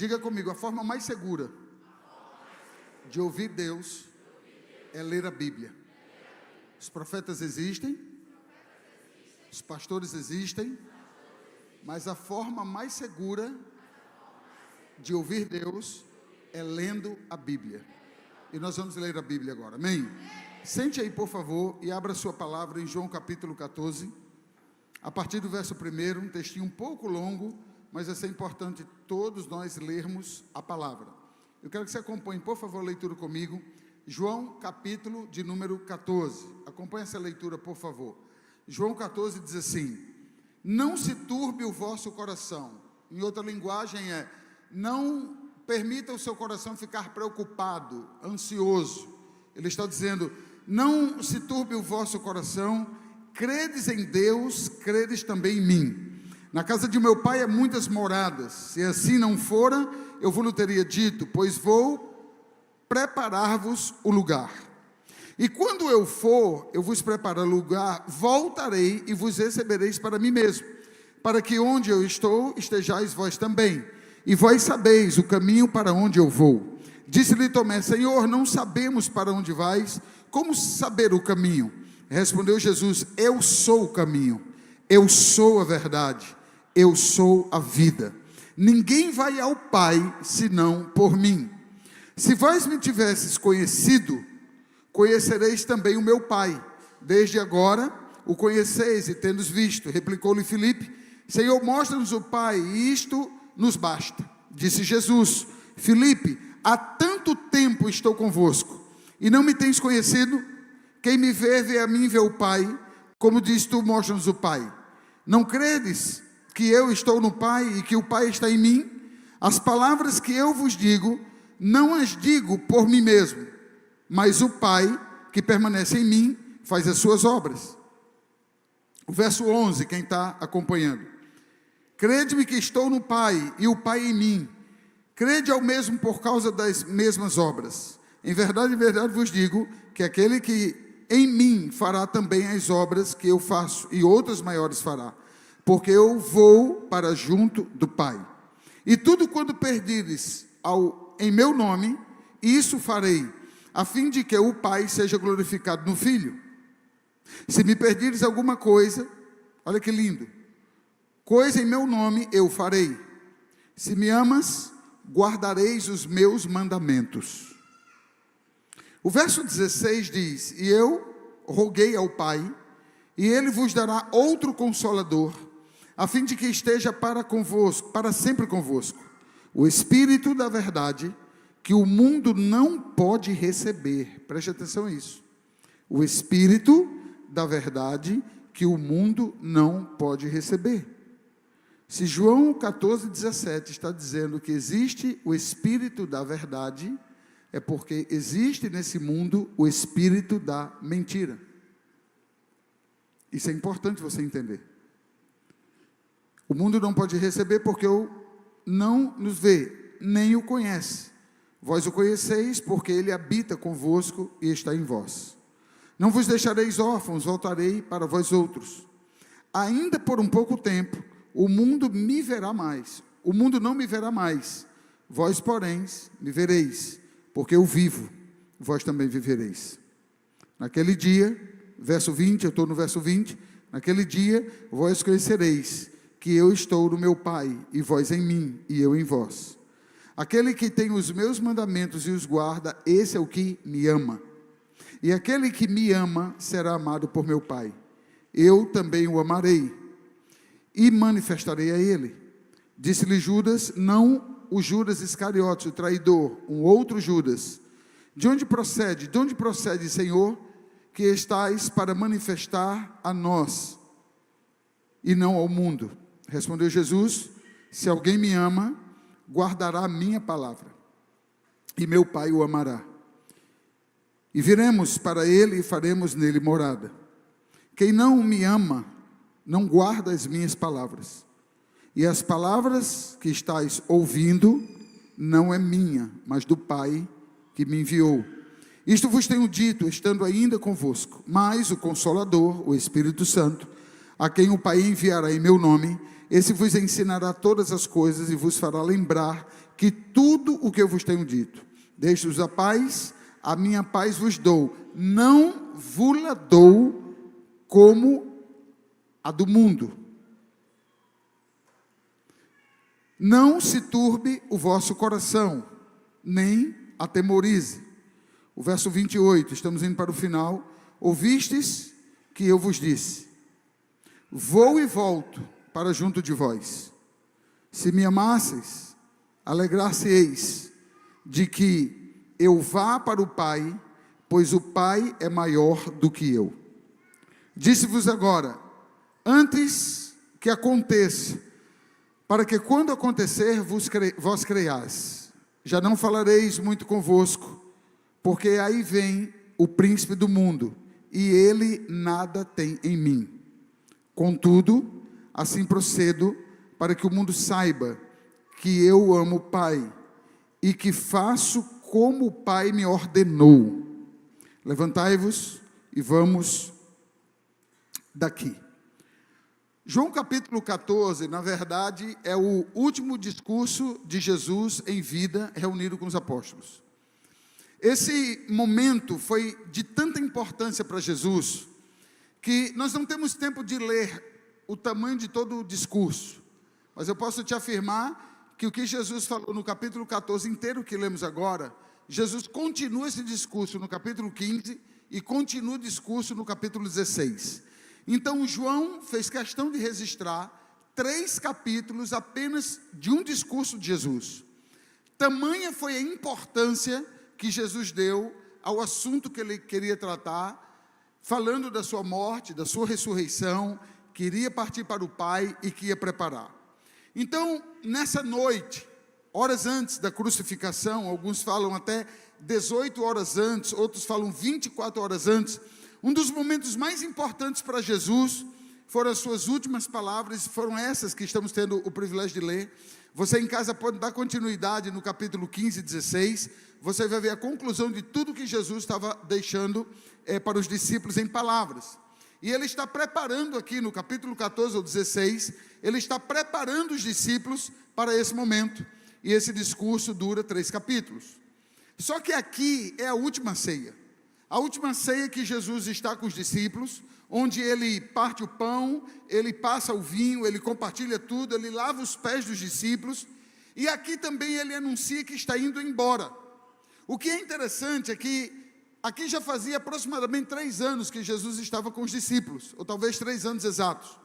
Diga comigo, a forma mais segura de ouvir Deus é ler a Bíblia. Os profetas existem, os pastores existem, mas a forma mais segura de ouvir Deus é lendo a Bíblia. E nós vamos ler a Bíblia agora, amém? Sente aí, por favor, e abra sua palavra em João capítulo 14, a partir do verso 1, um textinho um pouco longo, mas vai ser importante todos nós lermos a palavra. Eu quero que você acompanhe, por favor, a leitura comigo. João capítulo de número 14. Acompanhe essa leitura, por favor. João 14 diz assim: não se turbe o vosso coração. Em outra linguagem não permita o seu coração ficar preocupado, ansioso. Ele está dizendo, não se turbe o vosso coração, credes em Deus, credes também em mim. Na casa de meu pai há muitas moradas, se assim não fora, eu vos teria dito, pois vou preparar-vos o lugar. E quando eu for, eu vos preparar lugar, voltarei e vos recebereis para mim mesmo, para que onde eu estou, estejais vós também, e vós sabeis o caminho para onde eu vou. Disse-lhe Tomé, Senhor, não sabemos para onde vais, como saber o caminho? Respondeu Jesus, eu sou o caminho, eu sou a verdade, eu sou a vida. Ninguém vai ao Pai, senão por mim. Se vós me tivesses conhecido, conhecereis também o meu Pai. Desde agora o conheceis e tendes visto. Replicou-lhe Filipe, Senhor, mostra-nos o Pai, e isto nos basta. Disse Jesus, Filipe, há tanto tempo estou convosco, e não me tens conhecido? Quem me vê a mim, vê o Pai. Como diz tu, mostra-nos o Pai. Não credes que eu estou no Pai e que o Pai está em mim? As palavras que eu vos digo, não as digo por mim mesmo, mas o Pai que permanece em mim faz as suas obras. O verso 11, quem está acompanhando. Crede-me que estou no Pai e o Pai em mim. Crede ao mesmo por causa das mesmas obras. Em verdade vos digo que aquele que em mim fará também as obras que eu faço, e outras maiores fará, porque eu vou para junto do Pai. E tudo quando perdires em meu nome, isso farei, a fim de que o Pai seja glorificado no Filho. Se me perdires alguma coisa, olha que lindo, coisa em meu nome eu farei. Se me amas, guardareis os meus mandamentos. O verso 16 diz, e eu roguei ao Pai, e ele vos dará outro Consolador, a fim de que esteja para sempre convosco, o Espírito da verdade, que o mundo não pode receber. Preste atenção a isso. O Espírito da verdade, que o mundo não pode receber. Se João 14:17 está dizendo que existe o Espírito da verdade, é porque existe nesse mundo o espírito da mentira. Isso é importante você entender. O mundo não pode receber porque não nos vê, nem o conhece. Vós o conheceis porque ele habita convosco e está em vós. Não vos deixareis órfãos, voltarei para vós outros. Ainda por um pouco tempo, o mundo me verá mais. O mundo não me verá mais. Vós, porém, me vereis, porque eu vivo, vós também vivereis. Naquele dia, verso 20, eu estou no verso 20, naquele dia, vós conhecereis que eu estou no meu Pai, e vós em mim, e eu em vós. Aquele que tem os meus mandamentos e os guarda, esse é o que me ama. E aquele que me ama, será amado por meu Pai. Eu também o amarei, e manifestarei a ele. Disse-lhe Judas, não o Judas Iscariotes, o traidor, um outro Judas. De onde procede, Senhor, que estais para manifestar a nós, e não ao mundo? Respondeu Jesus, se alguém me ama, guardará a minha palavra, e meu Pai o amará. E viremos para ele e faremos nele morada. Quem não me ama, não guarda as minhas palavras. E as palavras que estáis ouvindo, não é minha, mas do Pai que me enviou. Isto vos tenho dito, estando ainda convosco. Mas o Consolador, o Espírito Santo, a quem o Pai enviará em meu nome, esse vos ensinará todas as coisas e vos fará lembrar que tudo o que eu vos tenho dito. Deixo-vos a minha paz vos dou, não vos-la dou como a do mundo. Não se turbe o vosso coração, nem atemorize. O verso 28, estamos indo para o final. Ouvistes que eu vos disse: vou e volto para junto de vós. Se me amasseis, alegrar-se-eis de que eu vá para o Pai, pois o Pai é maior do que eu. Disse-vos agora, antes que aconteça, para que quando acontecer, vós creiais. Já não falareis muito convosco, porque aí vem o príncipe do mundo, e ele nada tem em mim. Contudo, assim procedo, para que o mundo saiba que eu amo o Pai, e que faço como o Pai me ordenou. Levantai-vos e vamos daqui. João capítulo 14, na verdade, é o último discurso de Jesus em vida, reunido com os apóstolos. Esse momento foi de tanta importância para Jesus, que nós não temos tempo de ler o tamanho de todo o discurso, mas eu posso te afirmar que o que Jesus falou no capítulo 14 inteiro que lemos agora, Jesus continua esse discurso no capítulo 15 e continua o discurso no capítulo 16. Então João fez questão de registrar 3 capítulos apenas de um discurso de Jesus. Tamanha foi a importância que Jesus deu ao assunto que ele queria tratar, falando da sua morte, da sua ressurreição, que iria partir para o Pai e que ia preparar. Então, nessa noite, horas antes da crucificação, alguns falam até 18 horas antes, outros falam 24 horas antes, um dos momentos mais importantes para Jesus foram as suas últimas palavras, foram essas que estamos tendo o privilégio de ler. Você em casa pode dar continuidade no capítulo 15 e 16, você vai ver a conclusão de tudo que Jesus estava deixando para os discípulos em palavras. E ele está preparando aqui no capítulo 14 ou 16, ele está preparando os discípulos para esse momento. E esse discurso dura 3 capítulos. Só que aqui é a última ceia. A última ceia que Jesus está com os discípulos, onde ele parte o pão, ele passa o vinho, ele compartilha tudo, ele lava os pés dos discípulos, e aqui também ele anuncia que está indo embora. O que é interessante é que aqui já fazia aproximadamente 3 anos que Jesus estava com os discípulos, ou talvez 3 anos exatos,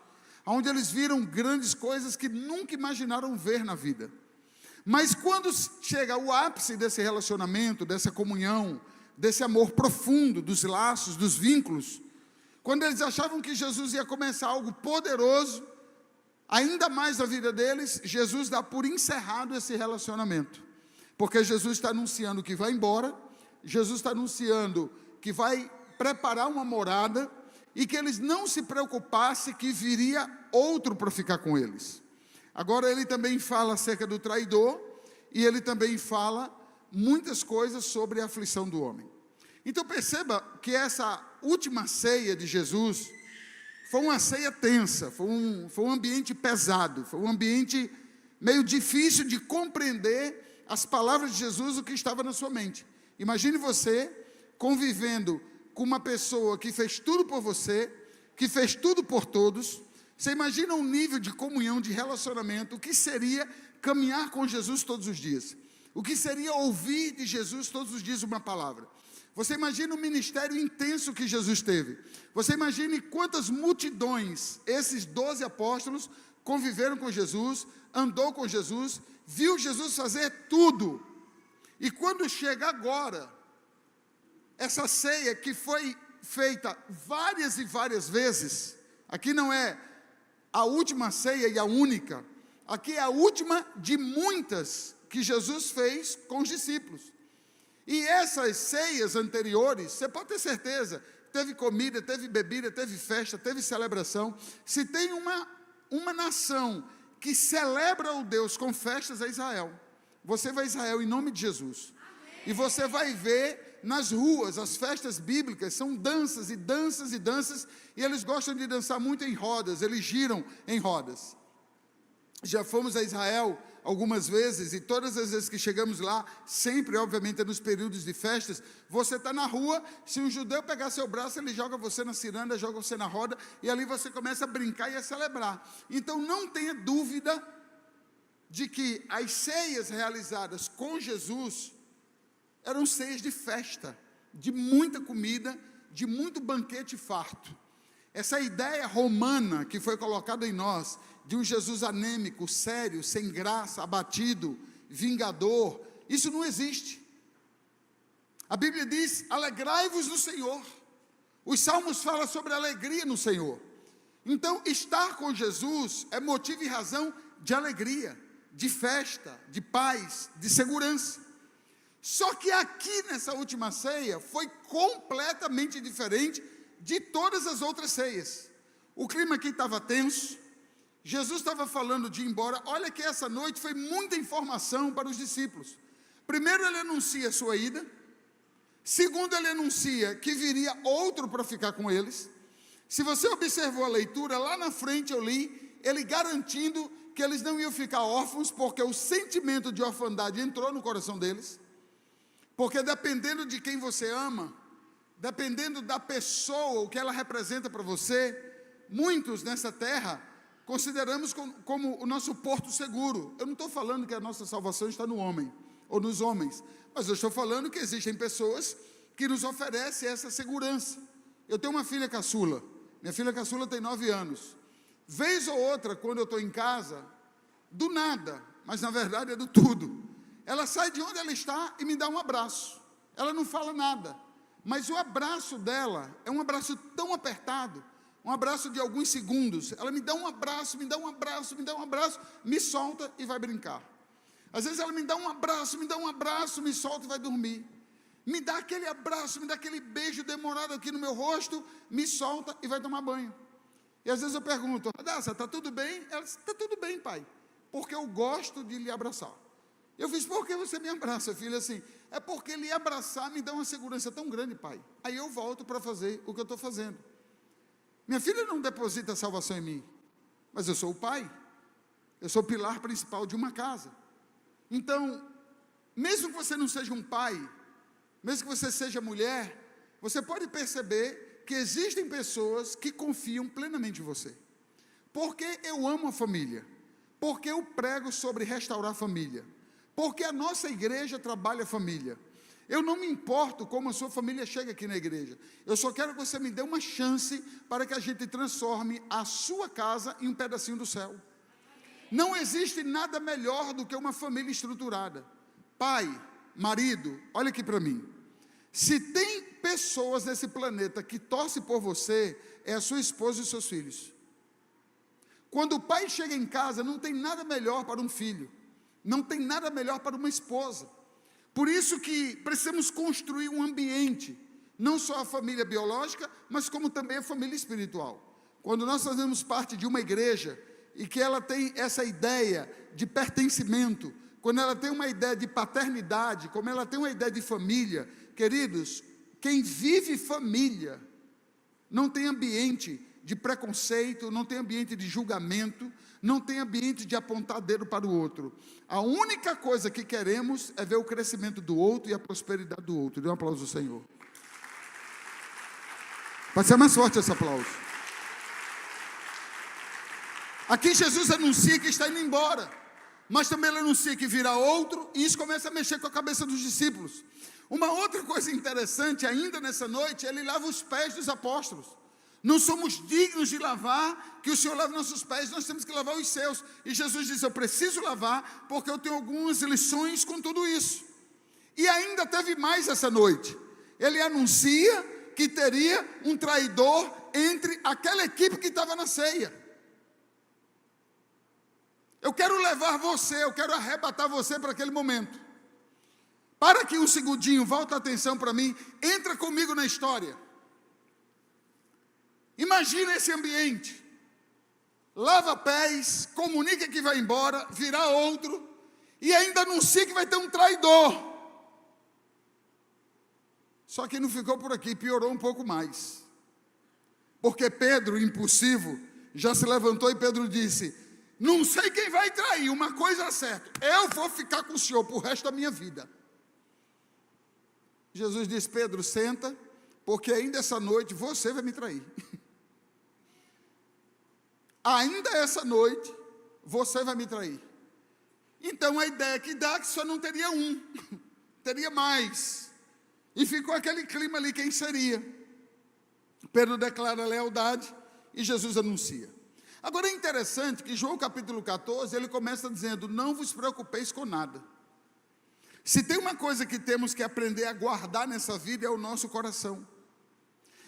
onde eles viram grandes coisas que nunca imaginaram ver na vida. Mas quando chega o ápice desse relacionamento, dessa comunhão, desse amor profundo, dos laços, dos vínculos, quando eles achavam que Jesus ia começar algo poderoso, ainda mais na vida deles, Jesus dá por encerrado esse relacionamento, porque Jesus está anunciando que vai embora, Jesus está anunciando que vai preparar uma morada, e que eles não se preocupassem que viria outro para ficar com eles. Agora ele também fala acerca do traidor, e ele também fala muitas coisas sobre a aflição do homem. Então perceba que essa última ceia de Jesus foi uma ceia tensa, foi um ambiente pesado, foi um ambiente meio difícil de compreender as palavras de Jesus, o que estava na sua mente. Imagine você convivendo com uma pessoa que fez tudo por você, que fez tudo por todos. Você imagina um nível de comunhão, de relacionamento, o que seria caminhar com Jesus todos os dias? O que seria ouvir de Jesus todos os dias uma palavra? Você imagina o ministério intenso que Jesus teve. Você imagine quantas multidões esses 12 apóstolos conviveram com Jesus, andou com Jesus, viu Jesus fazer tudo. E quando chega agora, essa ceia que foi feita várias e várias vezes, aqui não é a última ceia e a única, aqui é a última de muitas que Jesus fez com os discípulos. E essas ceias anteriores, você pode ter certeza, teve comida, teve bebida, teve festa, teve celebração. Se tem uma nação que celebra o Deus com festas, é Israel. Você vai a Israel em nome de Jesus. E você vai ver nas ruas, as festas bíblicas são danças e danças e danças, e eles gostam de dançar muito em rodas, eles giram em rodas. Já fomos a Israel algumas vezes, e todas as vezes que chegamos lá, sempre, obviamente, nos períodos de festas, você está na rua, se um judeu pegar seu braço, ele joga você na ciranda, joga você na roda, e ali você começa a brincar e a celebrar. Então, não tenha dúvida de que as ceias realizadas com Jesus eram ceias de festa, de muita comida, de muito banquete farto. Essa ideia romana que foi colocada em nós, de um Jesus anêmico, sério, sem graça, abatido, vingador, isso não existe. A Bíblia diz: alegrai-vos no Senhor. Os salmos falam sobre alegria no Senhor. Então, estar com Jesus é motivo e razão de alegria, de festa, de paz, de segurança. Só que aqui nessa última ceia foi completamente diferente de todas as outras ceias. O clima aqui estava tenso, Jesus estava falando de ir embora. Olha que essa noite foi muita informação para os discípulos. Primeiro, ele anuncia a sua ida. Segundo, ele anuncia que viria outro para ficar com eles. Se você observou a leitura, lá na frente eu li, ele garantindo que eles não iam ficar órfãos, porque o sentimento de orfandade entrou no coração deles. Porque dependendo de quem você ama, dependendo da pessoa, o que ela representa para você, muitos nessa terra consideramos como o nosso porto seguro. Eu não estou falando que a nossa salvação está no homem, ou nos homens, mas eu estou falando que existem pessoas que nos oferecem essa segurança. Eu tenho uma filha caçula, minha filha caçula tem 9 anos, vez ou outra, quando eu estou em casa, do nada, mas na verdade é do tudo, ela sai de onde ela está e me dá um abraço. Ela não fala nada, mas o abraço dela é um abraço tão apertado, um abraço de alguns segundos. Ela me dá um abraço, me dá um abraço, me dá um abraço, me solta e vai brincar. Às vezes ela me dá um abraço, me solta e vai dormir. Me dá aquele abraço, me dá aquele beijo demorado aqui no meu rosto, me solta e vai tomar banho. E às vezes eu pergunto: Radassa, está tudo bem? Ela diz: está tudo bem, pai, porque eu gosto de lhe abraçar. Eu fiz: por que você me abraça, filha? Assim: é porque lhe abraçar me dá uma segurança tão grande, pai. Aí eu volto para fazer o que eu estou fazendo. Minha filha não deposita a salvação em mim, mas eu sou o pai, eu sou o pilar principal de uma casa. Então, mesmo que você não seja um pai, mesmo que você seja mulher, você pode perceber que existem pessoas que confiam plenamente em você. Porque eu amo a família, porque eu prego sobre restaurar a família, porque a nossa igreja trabalha a família. Eu não me importo como a sua família chega aqui na igreja. Eu só quero que você me dê uma chance para que a gente transforme a sua casa em um pedacinho do céu. Não existe nada melhor do que uma família estruturada. Pai, marido, olha aqui para mim. Se tem pessoas nesse planeta que torcem por você, é a sua esposa e os seus filhos. Quando o pai chega em casa, não tem nada melhor para um filho. Não tem nada melhor para uma esposa. Por isso que precisamos construir um ambiente, não só a família biológica, mas como também a família espiritual. Quando nós fazemos parte de uma igreja, e que ela tem essa ideia de pertencimento, quando ela tem uma ideia de paternidade, como ela tem uma ideia de família, queridos, quem vive família, não tem ambiente de preconceito, não tem ambiente de julgamento, não tem ambiente de apontar dedo para o outro. A única coisa que queremos é ver o crescimento do outro e a prosperidade do outro. Dê um aplauso ao Senhor. Pode ser mais forte esse aplauso. Aqui Jesus anuncia que está indo embora, mas também ele anuncia que virá outro, e isso começa a mexer com a cabeça dos discípulos. Uma outra coisa interessante ainda nessa noite, ele lava os pés dos apóstolos. Não somos dignos de lavar, que o Senhor lave nossos pés, nós temos que lavar os seus. E Jesus diz: eu preciso lavar, porque eu tenho algumas lições com tudo isso. E ainda teve mais essa noite. Ele anuncia que teria um traidor entre aquela equipe que estava na ceia. Eu quero levar você, eu quero arrebatar você para aquele momento. Para aqui um segundinho, volta a atenção para mim, entra comigo na história. Imagina esse ambiente, lava pés, comunica que vai embora, virá outro, e ainda anuncia que vai ter um traidor. Só que não ficou por aqui, piorou um pouco mais. Porque Pedro, impulsivo, já se levantou e Pedro disse: não sei quem vai trair, uma coisa é certa, eu vou ficar com o senhor para o resto da minha vida. Jesus disse: Pedro, senta, porque ainda essa noite você vai me trair. Ainda essa noite você vai me trair. Então a ideia que dá é que só não teria um, teria mais. E ficou aquele clima ali, quem seria? Pedro declara lealdade e Jesus anuncia. Agora é interessante que João capítulo 14, ele começa dizendo: não vos preocupeis com nada. Se tem uma coisa que temos que aprender a guardar nessa vida é o nosso coração.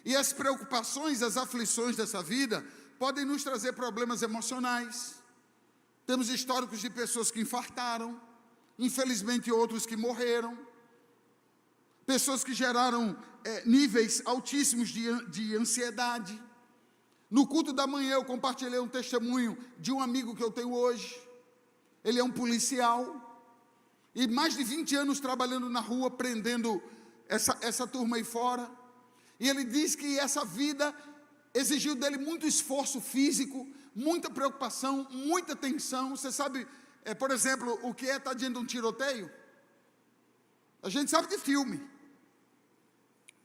E as preocupações, as aflições dessa vida podem nos trazer problemas emocionais. Temos históricos de pessoas que infartaram, infelizmente outros que morreram, pessoas que geraram níveis altíssimos de ansiedade. No culto da manhã eu compartilhei um testemunho de um amigo que eu tenho hoje. Ele é um policial, e mais de 20 anos trabalhando na rua, prendendo essa turma aí fora. E ele diz que essa vida exigiu dele muito esforço físico, muita preocupação, muita tensão. Você sabe, por exemplo, o que é estar diante de um tiroteio? A gente sabe de filme,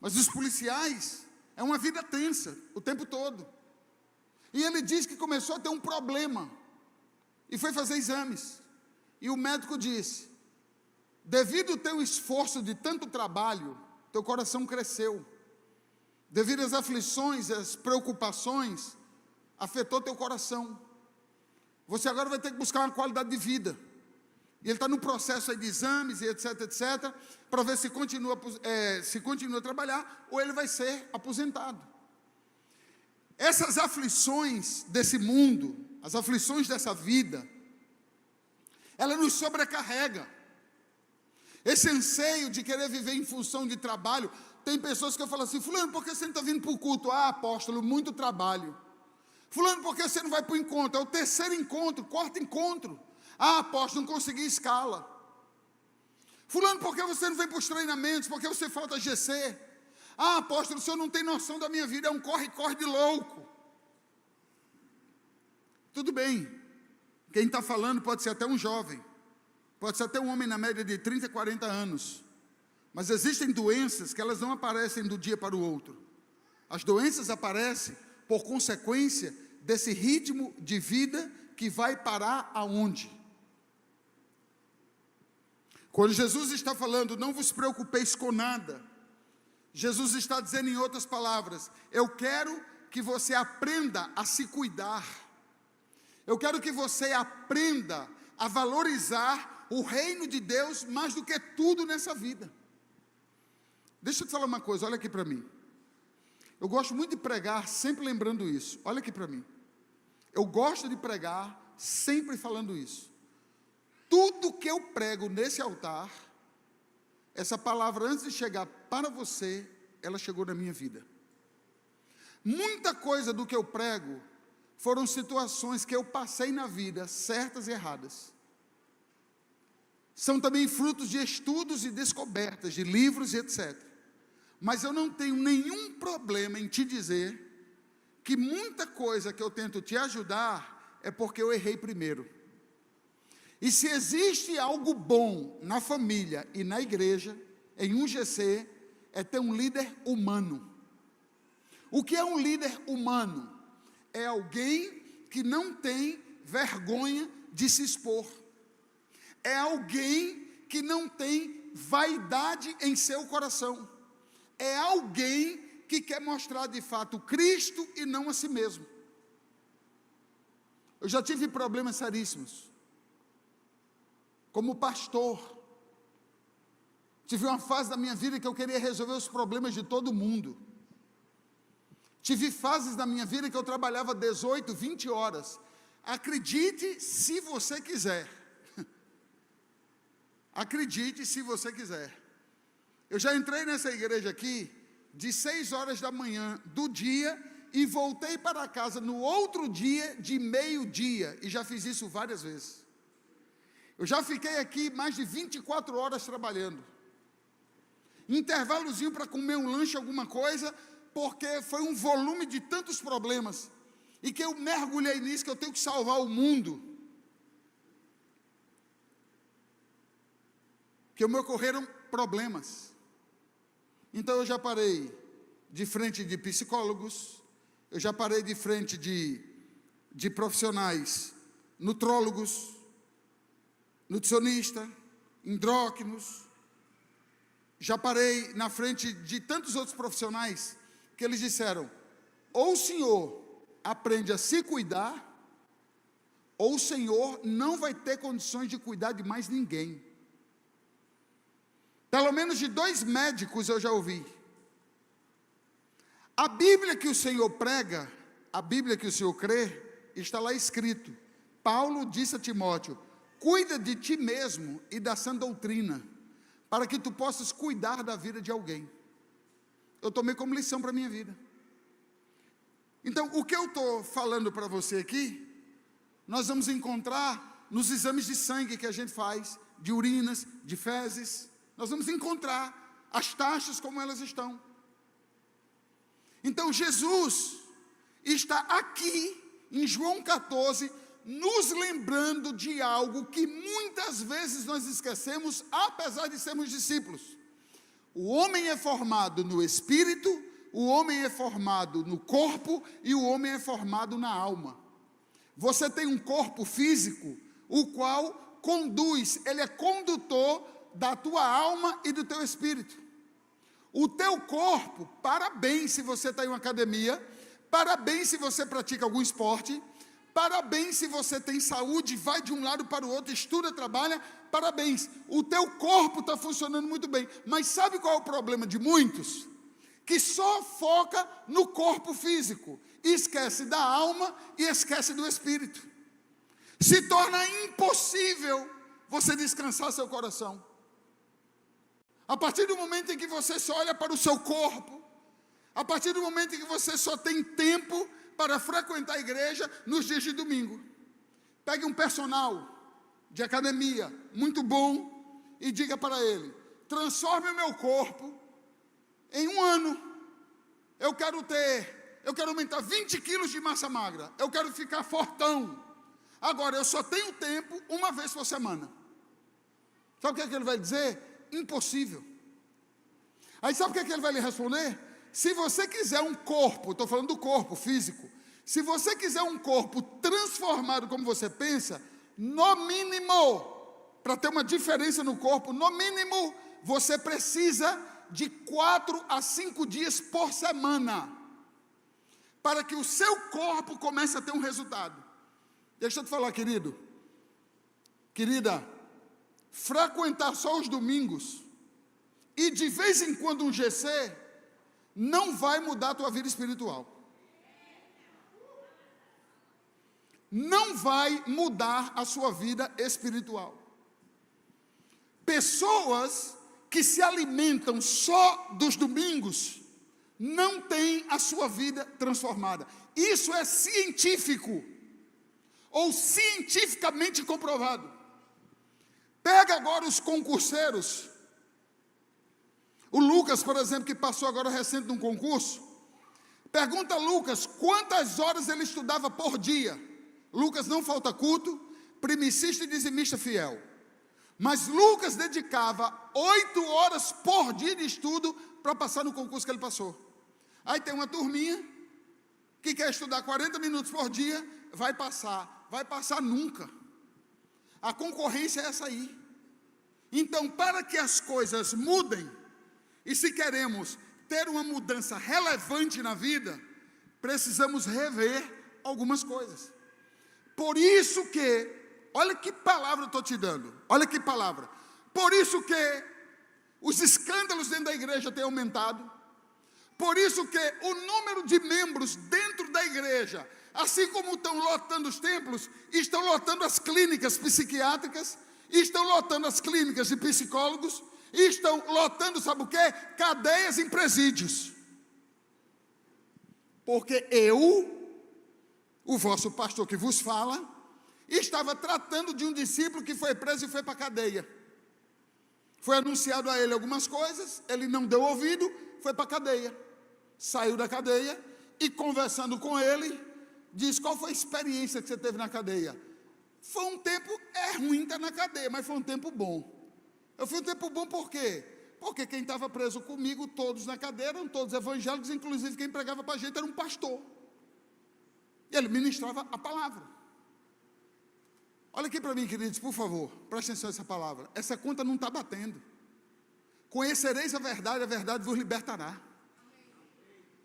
mas os policiais, é uma vida tensa, o tempo todo. E ele diz que começou a ter um problema, e foi fazer exames, e o médico disse: devido ao teu esforço de tanto trabalho, teu coração cresceu. Devido às aflições, às preocupações, afetou teu coração. Você agora vai ter que buscar uma qualidade de vida. E ele está no processo aí de exames, e etc, etc, para ver se continua a trabalhar, ou ele vai ser aposentado. Essas aflições desse mundo, as aflições dessa vida, ela nos sobrecarrega. Esse anseio de querer viver em função de trabalho. Tem pessoas que eu falo assim: fulano, por que você não está vindo para o culto? Ah, apóstolo, muito trabalho. Fulano, por que você não vai para o encontro? É o terceiro encontro, quarto encontro. Ah, apóstolo, não consegui escala. Fulano, por que você não vem para os treinamentos? Por que você falta GC? Ah, apóstolo, o senhor não tem noção da minha vida, é um corre-corre de louco. Tudo bem, quem está falando pode ser até um jovem, pode ser até um homem na média de 30, 40 anos. Mas existem doenças que elas não aparecem do dia para o outro. As doenças aparecem por consequência desse ritmo de vida que vai parar aonde? Quando Jesus está falando, não vos preocupeis com nada, Jesus está dizendo em outras palavras: eu quero que você aprenda a se cuidar. Eu quero que você aprenda a valorizar o reino de Deus mais do que tudo nessa vida. Deixa eu te falar uma coisa, olha aqui para mim. Eu gosto muito de pregar sempre lembrando isso. Olha aqui para mim. Eu gosto de pregar sempre falando isso. Tudo que eu prego nesse altar, essa palavra antes de chegar para você, ela chegou na minha vida. Muita coisa do que eu prego foram situações que eu passei na vida, certas e erradas. São também frutos de estudos e descobertas, de livros e etc. Mas eu não tenho nenhum problema em te dizer que muita coisa que eu tento te ajudar é porque eu errei primeiro. E se existe algo bom na família e na igreja, em um GC, é ter um líder humano. O que é um líder humano? É alguém que não tem vergonha de se expor. É alguém que não tem vaidade em seu coração. É alguém que quer mostrar de fato Cristo e não a si mesmo. Eu já tive problemas seríssimos. Como pastor, tive uma fase da minha vida que eu queria resolver os problemas de todo mundo. Tive fases da minha vida que eu trabalhava 18, 20 horas. Acredite se você quiser. Acredite se você quiser. Eu já entrei nessa igreja aqui de 6 horas da manhã do dia e voltei para casa no outro dia de meio-dia. E já fiz isso várias vezes. Eu já fiquei aqui mais de 24 horas trabalhando. Intervalozinho para comer um lanche, alguma coisa, porque foi um volume de tantos problemas. E que eu mergulhei nisso, que eu tenho que salvar o mundo. que me ocorreram problemas. Então eu já parei de frente de psicólogos, eu já parei de frente de profissionais, nutrólogos, nutricionista, endócrinos, já parei na frente de tantos outros profissionais que eles disseram: ou o senhor aprende a se cuidar, ou o senhor não vai ter condições de cuidar de mais ninguém. Pelo menos de 2 médicos eu já ouvi. A Bíblia que o Senhor prega, a Bíblia que o Senhor crê, está lá escrito. Paulo disse a Timóteo: cuida de ti mesmo e da sã doutrina, para que tu possas cuidar da vida de alguém. Eu tomei como lição para a minha vida. Então, o que eu estou falando para você aqui, nós vamos encontrar nos exames de sangue que a gente faz, de urinas, de fezes. Nós vamos encontrar as taxas como elas estão. Então, Jesus está aqui, em João 14, nos lembrando de algo que muitas vezes nós esquecemos, apesar de sermos discípulos. O homem é formado no espírito, o homem é formado no corpo e o homem é formado na alma. Você tem um corpo físico, o qual conduz, ele é condutor da tua alma e do teu espírito. O teu corpo, parabéns se você está em uma academia, parabéns se você pratica algum esporte, parabéns se você tem saúde, vai de um lado para o outro, estuda, trabalha, parabéns. O teu corpo está funcionando muito bem, mas sabe qual é o problema de muitos? Que só foca no corpo físico, e esquece da alma e esquece do espírito. Se torna impossível você descansar seu coração. A partir do momento em que você só olha para o seu corpo, a partir do momento em que você só tem tempo para frequentar a igreja nos dias de domingo. Pegue um personal de academia muito bom e diga para ele: transforme o meu corpo em 1 ano. Eu quero aumentar 20 quilos de massa magra, eu quero ficar fortão. Agora, eu só tenho tempo 1 vez por semana. Sabe o que ele vai dizer? Impossível. Aí sabe o que ele vai lhe responder? Se você quiser um corpo, estou falando do corpo físico, se você quiser um corpo transformado como você pensa, no mínimo, para ter uma diferença no corpo, no mínimo, você precisa de 4 a 5 dias por semana, para que o seu corpo comece a ter um resultado. Deixa eu te falar, querido, querida, frequentar só os domingos e de vez em quando um GC não vai mudar a tua vida espiritual. Não vai mudar a sua vida espiritual. Pessoas que se alimentam só dos domingos não têm a sua vida transformada. Isso é científico, ou cientificamente comprovado. Pega agora os concurseiros. O Lucas, por exemplo, que passou agora recente num concurso. Pergunta a Lucas quantas horas ele estudava por dia. Lucas não falta culto, primicista e dizimista fiel. Mas Lucas dedicava 8 horas por dia de estudo para passar no concurso que ele passou. Aí tem uma turminha que quer estudar 40 minutos por dia, vai passar nunca. A concorrência é essa aí. Então, para que as coisas mudem, e se queremos ter uma mudança relevante na vida, precisamos rever algumas coisas. Por isso que, olha que palavra eu estou te dando, olha que palavra. Por isso que os escândalos dentro da igreja têm aumentado. Por isso que o número de membros dentro da igreja, assim como estão lotando os templos, estão lotando as clínicas psiquiátricas, estão lotando as clínicas de psicólogos, estão lotando, sabe o quê? Cadeias em presídios. Porque o vosso pastor que vos fala, estava tratando de um discípulo que foi preso e foi para a cadeia. Foi anunciado a ele algumas coisas, ele não deu ouvido, foi para a cadeia. Saiu da cadeia e, conversando com ele, diz: qual foi a experiência que você teve na cadeia? Foi um tempo, é ruim estar na cadeia, mas foi um tempo bom. Eu fui um tempo bom por quê? Porque quem estava preso comigo, todos na cadeira, eram todos evangélicos, inclusive quem pregava para a gente era um pastor. E ele ministrava a palavra. Olha aqui para mim, queridos, por favor, preste atenção nessa palavra. Essa conta não está batendo. Conhecereis a verdade vos libertará.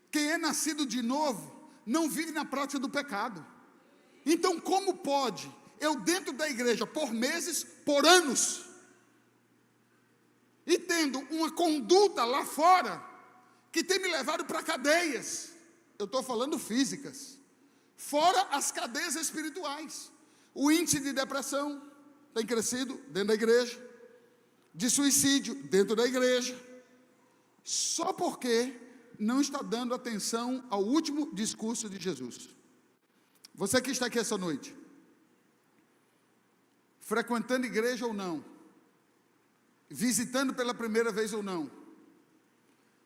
Quem é nascido de novo, não vive na prática do pecado. Então, como pode, eu dentro da igreja, por meses, por anos, e tendo uma conduta lá fora, que tem me levado para cadeias, eu estou falando físicas, fora as cadeias espirituais, o índice de depressão tem crescido dentro da igreja, de suicídio dentro da igreja, só porque não está dando atenção ao último discurso de Jesus. Você que está aqui essa noite, frequentando igreja ou não, visitando pela primeira vez ou não,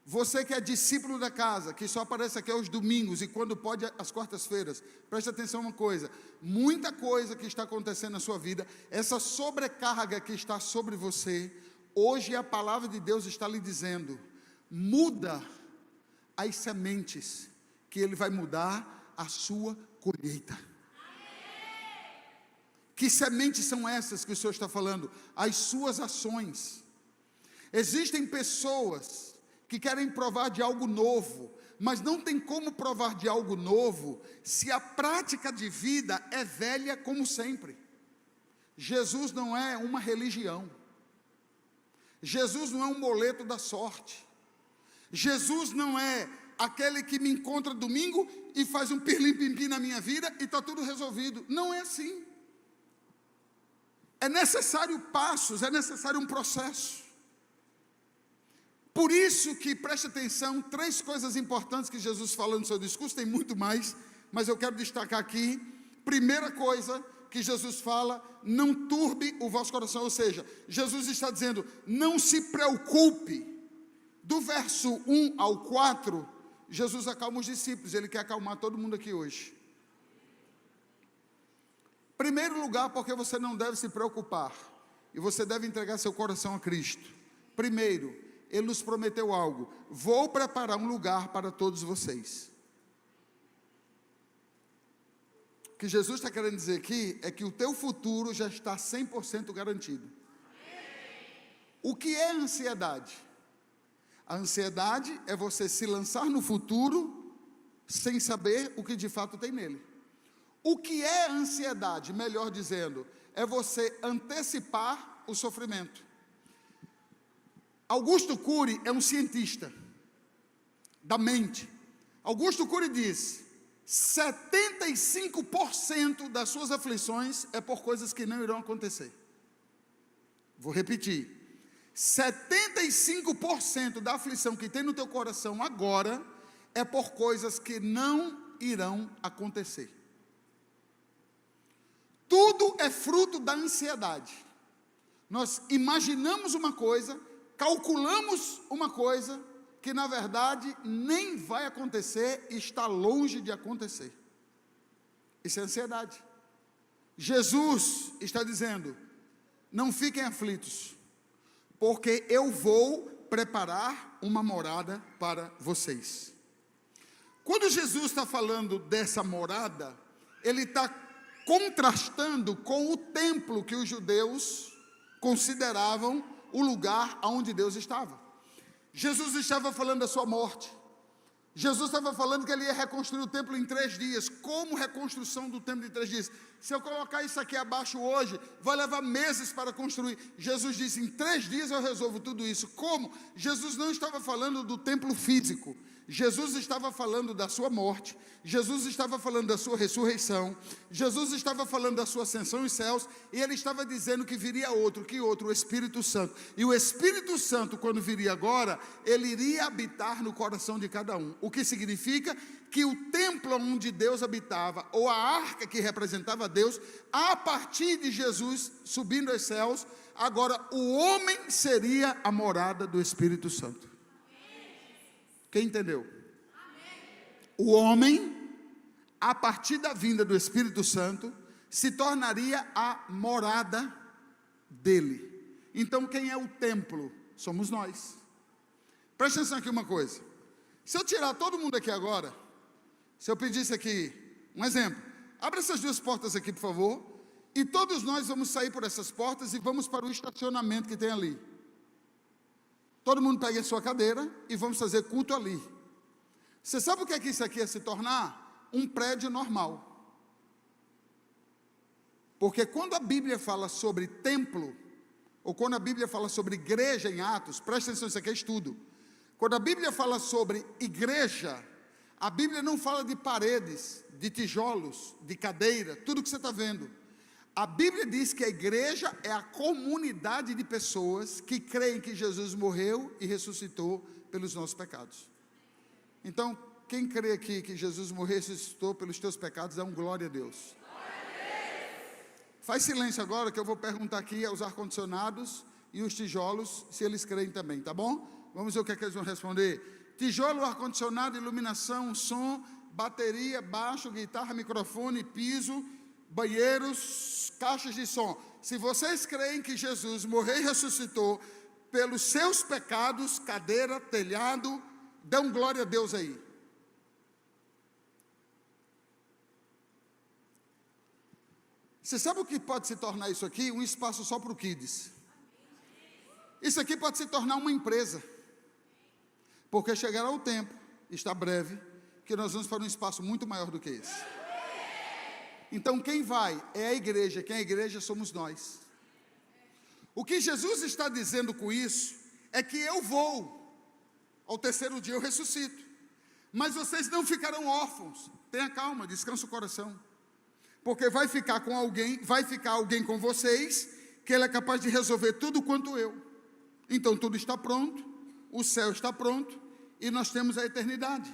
você que é discípulo da casa, que só aparece aqui aos domingos e quando pode às quartas-feiras, preste atenção uma coisa, muita coisa que está acontecendo na sua vida, essa sobrecarga que está sobre você, hoje a palavra de Deus está lhe dizendo, muda as sementes, que Ele vai mudar a sua colheita. Que sementes são essas que o Senhor está falando? As suas ações. Existem pessoas que querem provar de algo novo, mas não tem como provar de algo novo, se a prática de vida é velha como sempre. Jesus não é uma religião. Jesus não é um boleto da sorte. Jesus não é aquele que me encontra domingo e faz um pirlim-pim-pim na minha vida e está tudo resolvido. Não é assim. É necessário passos, é necessário um processo. Por isso que, preste atenção, 3 coisas importantes que Jesus fala no seu discurso, tem muito mais, mas eu quero destacar aqui. Primeira coisa que Jesus fala, não turbe o vosso coração, ou seja, Jesus está dizendo, não se preocupe. Do verso 1 ao 4, Jesus acalma os discípulos, Ele quer acalmar todo mundo aqui hoje. Primeiro lugar, porque você não deve se preocupar, e você deve entregar seu coração a Cristo. Primeiro, Ele nos prometeu algo, vou preparar um lugar para todos vocês. O que Jesus está querendo dizer aqui, é que o teu futuro já está 100% garantido. O que é ansiedade? A ansiedade é você se lançar no futuro, sem saber o que de fato tem nele. O que é ansiedade, melhor dizendo, é você antecipar o sofrimento. Augusto Cury é um cientista da mente. Augusto Cury diz, 75% das suas aflições é por coisas que não irão acontecer. Vou repetir. 75% da aflição que tem no teu coração agora é por coisas que não irão acontecer. Tudo é fruto da ansiedade. Nós imaginamos uma coisa, calculamos uma coisa que na verdade nem vai acontecer e está longe de acontecer. Isso é ansiedade. Jesus está dizendo, não fiquem aflitos, porque eu vou preparar uma morada para vocês. Quando Jesus está falando dessa morada, Ele está contrastando com o templo que os judeus consideravam o lugar onde Deus estava. Jesus estava falando da sua morte. Jesus estava falando que Ele ia reconstruir o templo em 3 dias. Como reconstrução do templo em 3 dias? Se eu colocar isso aqui abaixo hoje, vai levar meses para construir. Jesus disse, em 3 dias eu resolvo tudo isso. Como? Jesus não estava falando do templo físico. Jesus estava falando da sua morte. Jesus estava falando da sua ressurreição. Jesus estava falando da sua ascensão aos céus. E Ele estava dizendo que viria outro. Que outro? O Espírito Santo. E o Espírito Santo, quando viria agora, Ele iria habitar no coração de cada um. O que significa que o templo onde Deus habitava, ou a arca que representava Deus, a partir de Jesus subindo aos céus, agora o homem seria a morada do Espírito Santo. Quem entendeu? O homem, a partir da vinda do Espírito Santo, se tornaria a morada dele. Então quem é o templo? Somos nós. Presta atenção aqui uma coisa. Se eu tirar todo mundo aqui agora, se eu pedisse aqui, um exemplo, abre essas duas portas aqui, por favor, e todos nós vamos sair por essas portas e vamos para o estacionamento que tem ali. Todo mundo pega a sua cadeira e vamos fazer culto ali. Você sabe o que é que isso aqui ia se tornar? Um prédio normal. Porque quando a Bíblia fala sobre templo, ou quando a Bíblia fala sobre igreja em Atos, presta atenção, isso aqui é estudo. Quando a Bíblia fala sobre igreja, a Bíblia não fala de paredes, de tijolos, de cadeira, tudo que você está vendo. A Bíblia diz que a igreja é a comunidade de pessoas que creem que Jesus morreu e ressuscitou pelos nossos pecados. Então, quem crê aqui que Jesus morreu e ressuscitou pelos teus pecados, dá um glória a Deus. Faz silêncio agora que eu vou perguntar aqui aos ar-condicionados e os tijolos, se eles creem também, tá bom? Vamos ver o que é que eles vão responder. Tijolo, ar-condicionado, iluminação, som, bateria, baixo, guitarra, microfone, piso, banheiros, caixas de som. Se vocês creem que Jesus morreu e ressuscitou pelos seus pecados, cadeira, telhado, dão glória a Deus aí. Você sabe o que pode se tornar isso aqui? Um espaço só para o Kids. Isso aqui pode se tornar uma empresa. Porque chegará o tempo, está breve, que nós vamos para um espaço muito maior do que esse. Então quem vai é a igreja, quem é a igreja somos nós. O que Jesus está dizendo com isso é que eu vou, ao terceiro dia eu ressuscito, mas vocês não ficarão órfãos. Tenha calma, descansa o coração, porque vai ficar alguém com vocês, que ele é capaz de resolver tudo quanto eu. Então tudo está pronto, o céu está pronto, e nós temos a eternidade.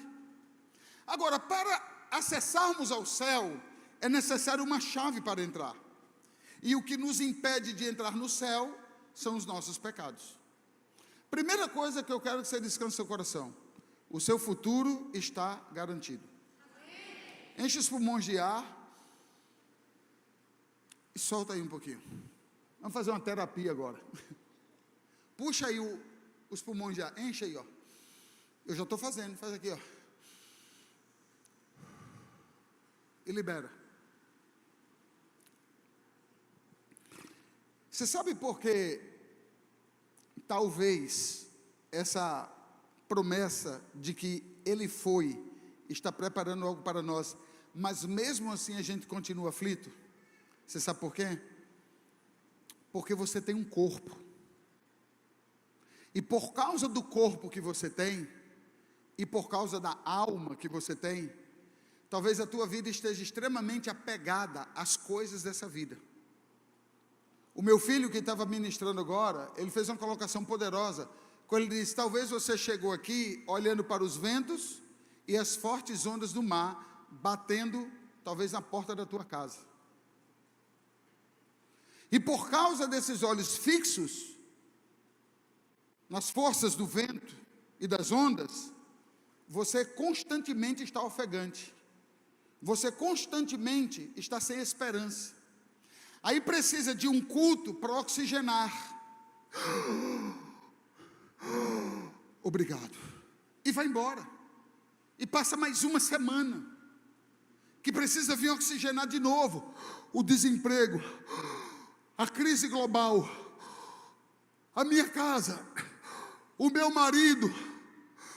Agora, para acessarmos ao céu, é necessário uma chave para entrar. E o que nos impede de entrar no céu são os nossos pecados. Primeira coisa que eu quero que você descanse seu coração: o seu futuro está garantido. Enche os pulmões de ar e solta aí um pouquinho. Vamos fazer uma terapia agora. Puxa aí os pulmões de ar, enche aí, ó. Eu já estou fazendo, faz aqui, ó. E libera. Você sabe por que talvez essa promessa de que Ele está preparando algo para nós, mas mesmo assim a gente continua aflito? Você sabe por quê? Porque você tem um corpo. E por causa do corpo que você tem, e por causa da alma que você tem, talvez a tua vida esteja extremamente apegada às coisas dessa vida. O meu filho que estava ministrando agora, ele fez uma colocação poderosa, quando ele disse: talvez você chegou aqui olhando para os ventos e as fortes ondas do mar, batendo talvez na porta da tua casa. E por causa desses olhos fixos nas forças do vento e das ondas, você constantemente está ofegante, você constantemente está sem esperança. Aí precisa de um culto para oxigenar. Obrigado. E vai embora. E passa mais uma semana, que precisa vir oxigenar de novo. O desemprego, a crise global, a minha casa, o meu marido,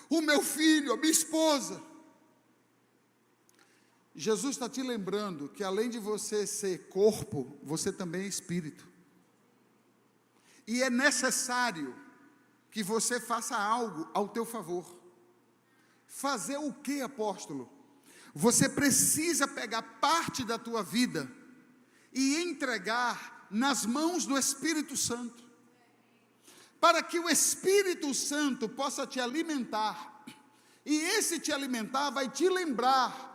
o meu filho, a minha esposa. Jesus está te lembrando que além de você ser corpo, você também é espírito. E é necessário que você faça algo ao teu favor. Fazer o que, apóstolo? Você precisa pegar parte da tua vida e entregar nas mãos do Espírito Santo, para que o Espírito Santo possa te alimentar. E esse te alimentar vai te lembrar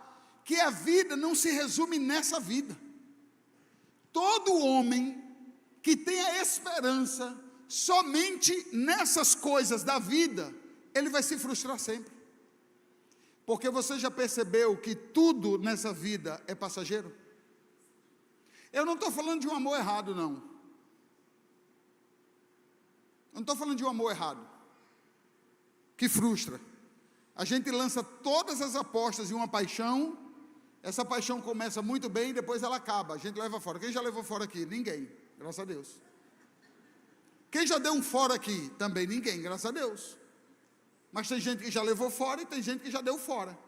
que a vida não se resume nessa vida. Todo homem que tem a esperança somente nessas coisas da vida, ele vai se frustrar sempre. Porque você já percebeu que tudo nessa vida é passageiro? Eu não estou falando de um amor errado, não. não estou falando de um amor errado, que frustra. A gente lança todas as apostas em uma paixão, essa paixão começa muito bem, depois ela acaba, a gente leva fora. Quem já levou fora aqui? Ninguém, graças a Deus. Quem já deu um fora aqui? Também ninguém, graças a Deus. Mas tem gente que já levou fora e tem gente que já deu fora.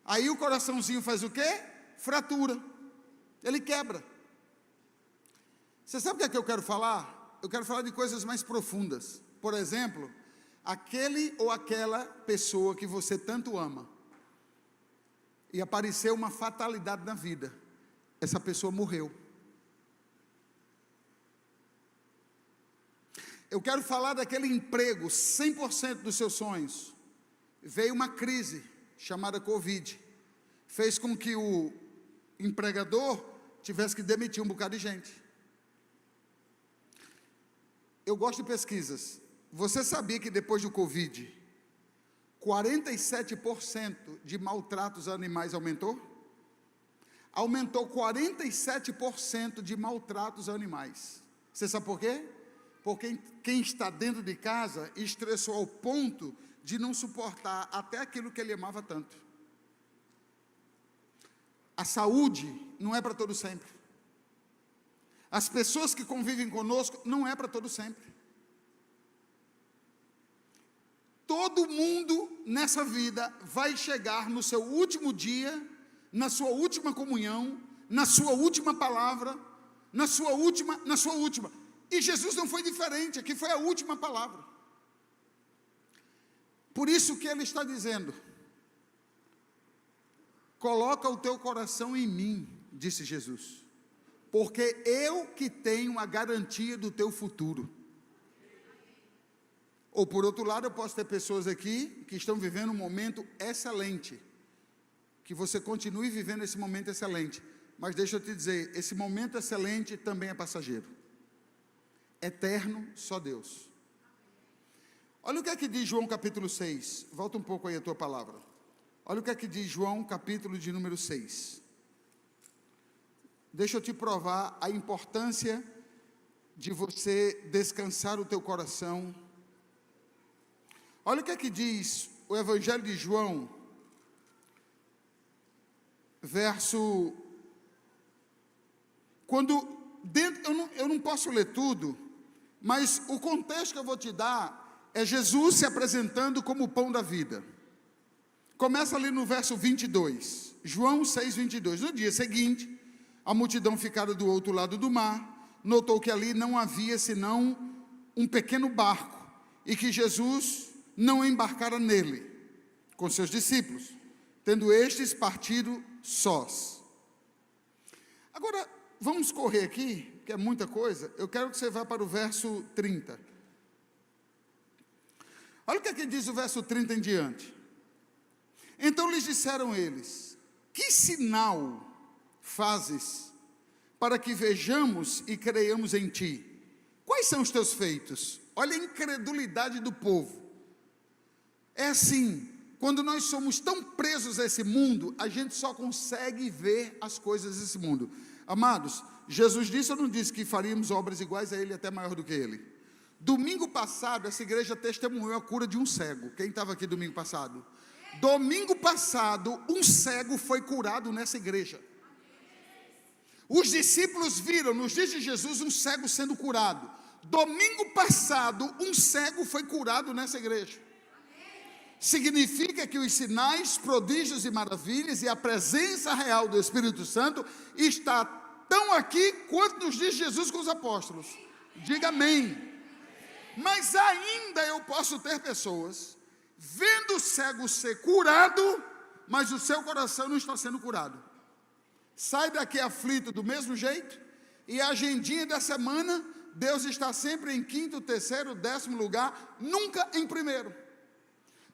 Aí o coraçãozinho faz o quê? Fratura, ele quebra. Você sabe o que é que eu quero falar? Eu quero falar de coisas mais profundas. Por exemplo, aquele ou aquela pessoa que você tanto ama, e apareceu uma fatalidade na vida, essa pessoa morreu. Eu quero falar daquele emprego, 100% dos seus sonhos, veio uma crise chamada Covid, fez com que o empregador tivesse que demitir um bocado de gente. Eu gosto de pesquisas. Você sabia que depois do Covid, 47% de maltratos a animais aumentou? Aumentou 47% de maltratos a animais. Você sabe por quê? Porque quem está dentro de casa estressou ao ponto de não suportar até aquilo que ele amava tanto. A saúde não é para todo sempre. As pessoas que convivem conosco não é para todo sempre. Todo mundo nessa vida vai chegar no seu último dia, na sua última comunhão, na sua última palavra, na sua última. E Jesus não foi diferente, aqui foi a última palavra. Por isso que ele está dizendo: coloca o teu coração em mim, disse Jesus, porque eu que tenho a garantia do teu futuro. Ou por outro lado, eu posso ter pessoas aqui que estão vivendo um momento excelente, que você continue vivendo esse momento excelente, mas deixa eu te dizer, esse momento excelente também é passageiro, eterno só Deus. Olha o que é que diz João capítulo 6, volta um pouco aí a tua palavra, olha o que é que diz João capítulo de número 6, deixa eu te provar a importância de você descansar o teu coração. Olha o que é que diz o Evangelho de João, verso, eu não posso ler tudo, mas o contexto que eu vou te dar é Jesus se apresentando como o pão da vida. Começa ali no verso 22, João 6, 22. No dia seguinte, a multidão ficara do outro lado do mar, notou que ali não havia senão um pequeno barco, e que Jesus não embarcara nele, com seus discípulos, tendo estes partido sós. Agora, vamos correr aqui, que é muita coisa. Eu quero que você vá para o verso 30. Olha o que é que diz o verso 30 em diante. Então lhes disseram eles: que sinal fazes para que vejamos e creiamos em ti? Quais são os teus feitos? Olha a incredulidade do povo. É assim, quando nós somos tão presos a esse mundo, a gente só consegue ver as coisas desse mundo. Amados, Jesus disse ou não disse que faríamos obras iguais a ele, até maior do que ele? Domingo passado, essa igreja testemunhou a cura de um cego. Quem estava aqui domingo passado? Domingo passado, um cego foi curado nessa igreja. Os discípulos viram, nos dias de Jesus, um cego sendo curado. Domingo passado, um cego foi curado nessa igreja. Significa que os sinais, prodígios e maravilhas e a presença real do Espírito Santo está tão aqui quanto nos dias de Jesus com os apóstolos. Diga amém. Mas ainda eu posso ter pessoas vendo o cego ser curado, mas o seu coração não está sendo curado. Sai daqui aflito do mesmo jeito, e a agendinha da semana, Deus está sempre em 5º, 3º, 10º lugar, nunca em primeiro.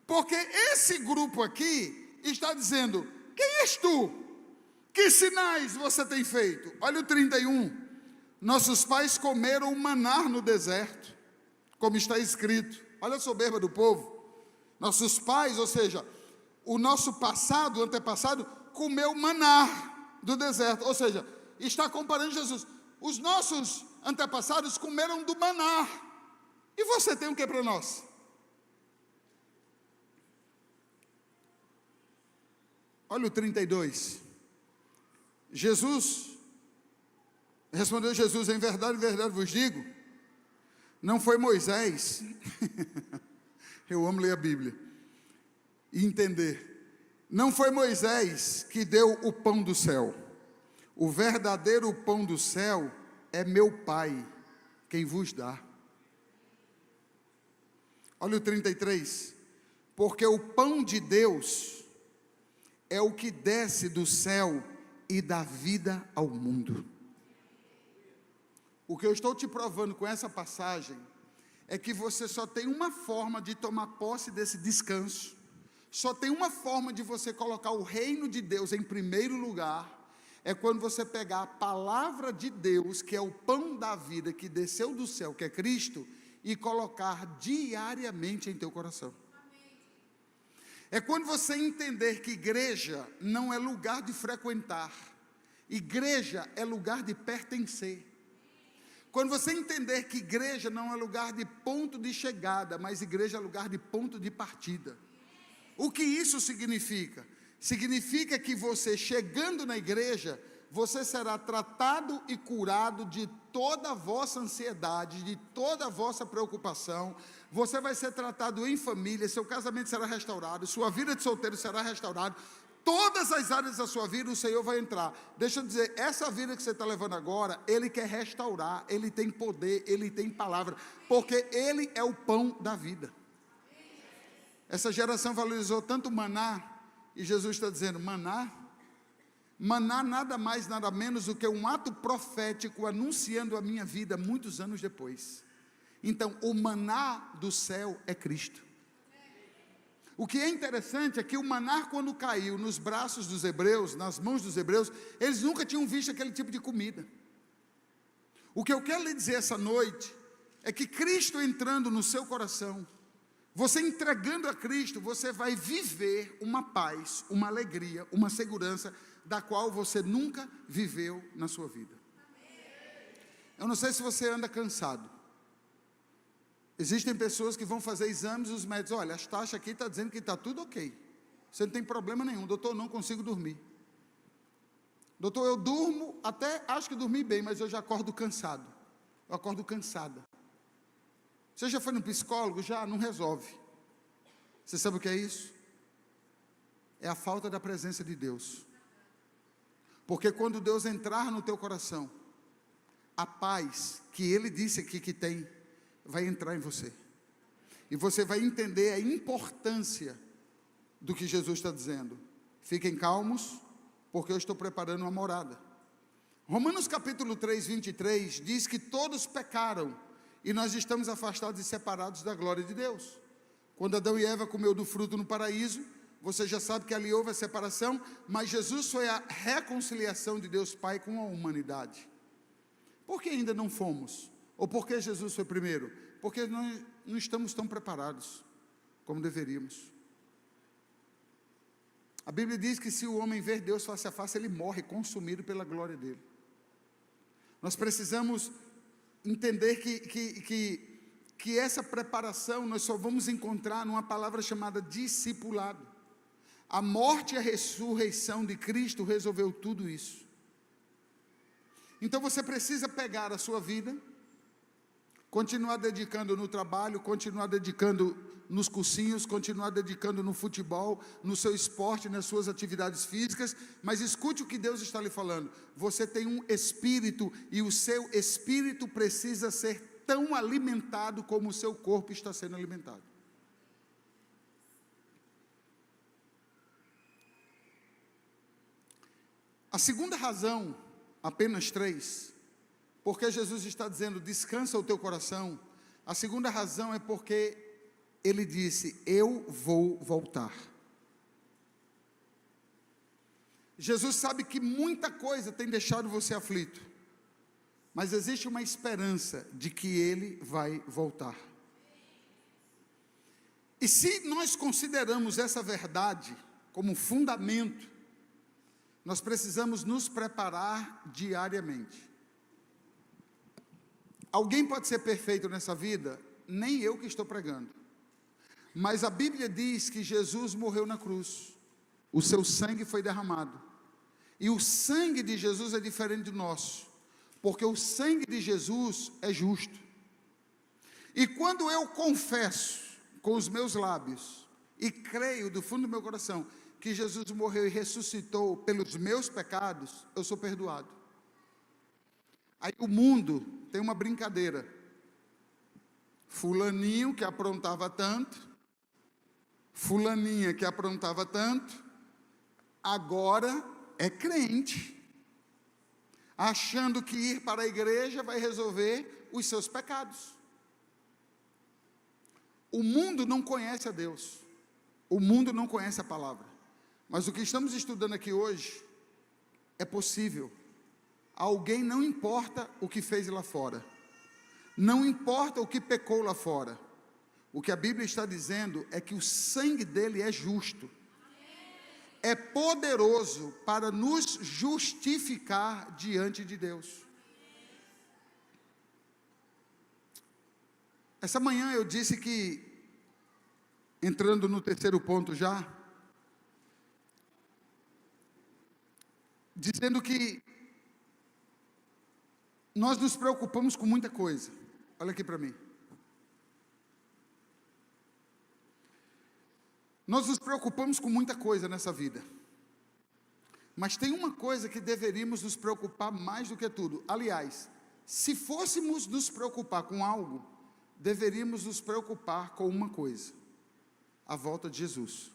Porque esse grupo aqui está dizendo: quem és tu? Que sinais você tem feito? Olha o 31. Nossos pais comeram o maná no deserto, como está escrito. Olha a soberba do povo. Nossos pais, ou seja, o nosso passado, o antepassado, comeu maná do deserto. Ou seja, está comparando Jesus. Os nossos antepassados comeram do maná E você tem o que para nós? Olha o 32. Respondeu Jesus: em verdade vos digo, não foi Moisés, eu amo ler a Bíblia, e entender, não foi Moisés que deu o pão do céu, o verdadeiro pão do céu é meu Pai, quem vos dá. Olha o 33, porque o pão de Deus é o que desce do céu e dá vida ao mundo. O que eu estou te provando com essa passagem é que você só tem uma forma de tomar posse desse descanso, só tem uma forma de você colocar o reino de Deus em primeiro lugar, é quando você pegar a palavra de Deus, que é o pão da vida, que desceu do céu, que é Cristo, e colocar diariamente em teu coração. É quando você entender que igreja não é lugar de frequentar, igreja é lugar de pertencer. Quando você entender que igreja não é lugar de ponto de chegada, mas igreja é lugar de ponto de partida. O que isso significa? Significa que você, chegando na igreja, você será tratado e curado de toda a vossa ansiedade, de toda a vossa preocupação. Você vai ser tratado em família, seu casamento será restaurado, sua vida de solteiro será restaurada. Todas as áreas da sua vida o Senhor vai entrar. Deixa eu dizer, essa vida que você está levando agora, Ele quer restaurar, Ele tem poder, Ele tem palavra, porque Ele é o pão da vida. Essa geração valorizou tanto o maná, e Jesus está dizendo, maná nada mais, nada menos do que um ato profético anunciando a minha vida muitos anos depois. Então, o maná do céu é Cristo. O que é interessante é que o maná, quando caiu nos braços dos hebreus, nas mãos dos hebreus, eles nunca tinham visto aquele tipo de comida. O que eu quero lhe dizer essa noite é que Cristo entrando no seu coração, você entregando a Cristo, você vai viver uma paz, uma alegria, uma segurança da qual você nunca viveu na sua vida. Eu não sei se você anda cansado. Existem pessoas que vão fazer exames e os médicos, olha, as taxas aqui estão dizendo que está tudo ok. Você não tem problema nenhum. Doutor, não consigo dormir. Doutor, eu durmo, até acho que dormi bem, mas eu já acordo cansado. Eu acordo cansada. Você já foi no psicólogo? Já, não resolve. Você sabe o que é isso? É a falta da presença de Deus. Porque quando Deus entrar no teu coração, a paz que Ele disse aqui que tem, vai entrar em você. E você vai entender a importância do que Jesus está dizendo. Fiquem calmos, porque eu estou preparando uma morada. Romanos capítulo 3, 23, diz que todos pecaram, e nós estamos afastados e separados da glória de Deus. Quando Adão e Eva comeu do fruto no paraíso, você já sabe que ali houve a separação, mas Jesus foi a reconciliação de Deus Pai com a humanidade. Por que ainda não fomos? Ou por que Jesus foi primeiro? Porque nós não estamos tão preparados como deveríamos. A Bíblia diz que se o homem ver Deus face a face, ele morre consumido pela glória dele. Nós precisamos entender que essa preparação nós só vamos encontrar numa palavra chamada discipulado. A morte e a ressurreição de Cristo resolveu tudo isso. Então você precisa pegar a sua vida, continuar dedicando no trabalho, continuar dedicando nos cursinhos, continuar dedicando no futebol, no seu esporte, nas suas atividades físicas, mas escute o que Deus está lhe falando. Você tem um espírito e o seu espírito precisa ser tão alimentado como o seu corpo está sendo alimentado. A segunda razão, apenas 3, porque Jesus está dizendo, descansa o teu coração. A segunda razão é porque Ele disse, eu vou voltar. Jesus sabe que muita coisa tem deixado você aflito, mas existe uma esperança de que Ele vai voltar. E se nós consideramos essa verdade como fundamento, nós precisamos nos preparar diariamente. Alguém pode ser perfeito nessa vida? nem eu que estou pregando. Mas a Bíblia diz que Jesus morreu na cruz. O seu sangue foi derramado. E o sangue de Jesus é diferente do nosso, porque o sangue de Jesus é justo. E quando eu confesso com os meus lábios e creio do fundo do meu coração que Jesus morreu e ressuscitou pelos meus pecados, eu sou perdoado. Aí o mundo tem uma brincadeira. Fulaninho que aprontava tanto, fulaninha que aprontava tanto, agora é crente, achando que ir para a igreja vai resolver os seus pecados. O mundo não conhece a Deus, o mundo não conhece a palavra, mas o que estamos estudando aqui hoje é possível. Alguém, não importa o que fez lá fora, não importa o que pecou lá fora, o que a Bíblia está dizendo é que o sangue dele é justo, é poderoso para nos justificar diante de Deus. Essa manhã eu disse que, entrando no terceiro ponto já, dizendo que nós nos preocupamos com muita coisa. Olha aqui para mim. Nós nos preocupamos com muita coisa nessa vida, mas tem uma coisa que deveríamos nos preocupar mais do que tudo. Aliás, se fôssemos nos preocupar com algo, deveríamos nos preocupar com uma coisa: a volta de Jesus.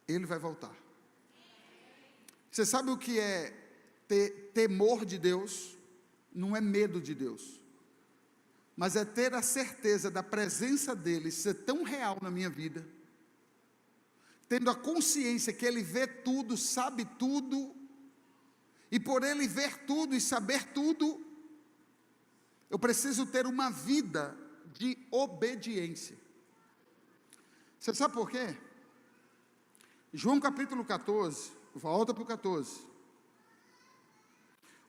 Ele vai voltar. Você sabe o que é ter temor de Deus? Não é medo de Deus, mas é ter a certeza da presença dele ser tão real na minha vida, tendo a consciência que ele vê tudo, sabe tudo, e por ele ver tudo e saber tudo, eu preciso ter uma vida de obediência. Você sabe por quê? João capítulo 14, volta para o 14.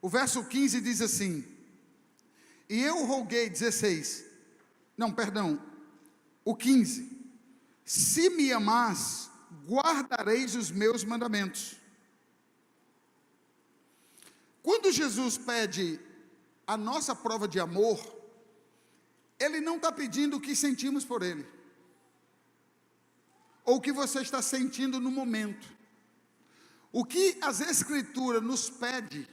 O verso 15 diz assim: e eu roguei, 16, não, perdão, o 15, se me amás, guardareis os meus mandamentos. Quando Jesus pede a nossa prova de amor, ele não está pedindo o que sentimos por ele, ou o que você está sentindo no momento. O que as Escrituras nos pede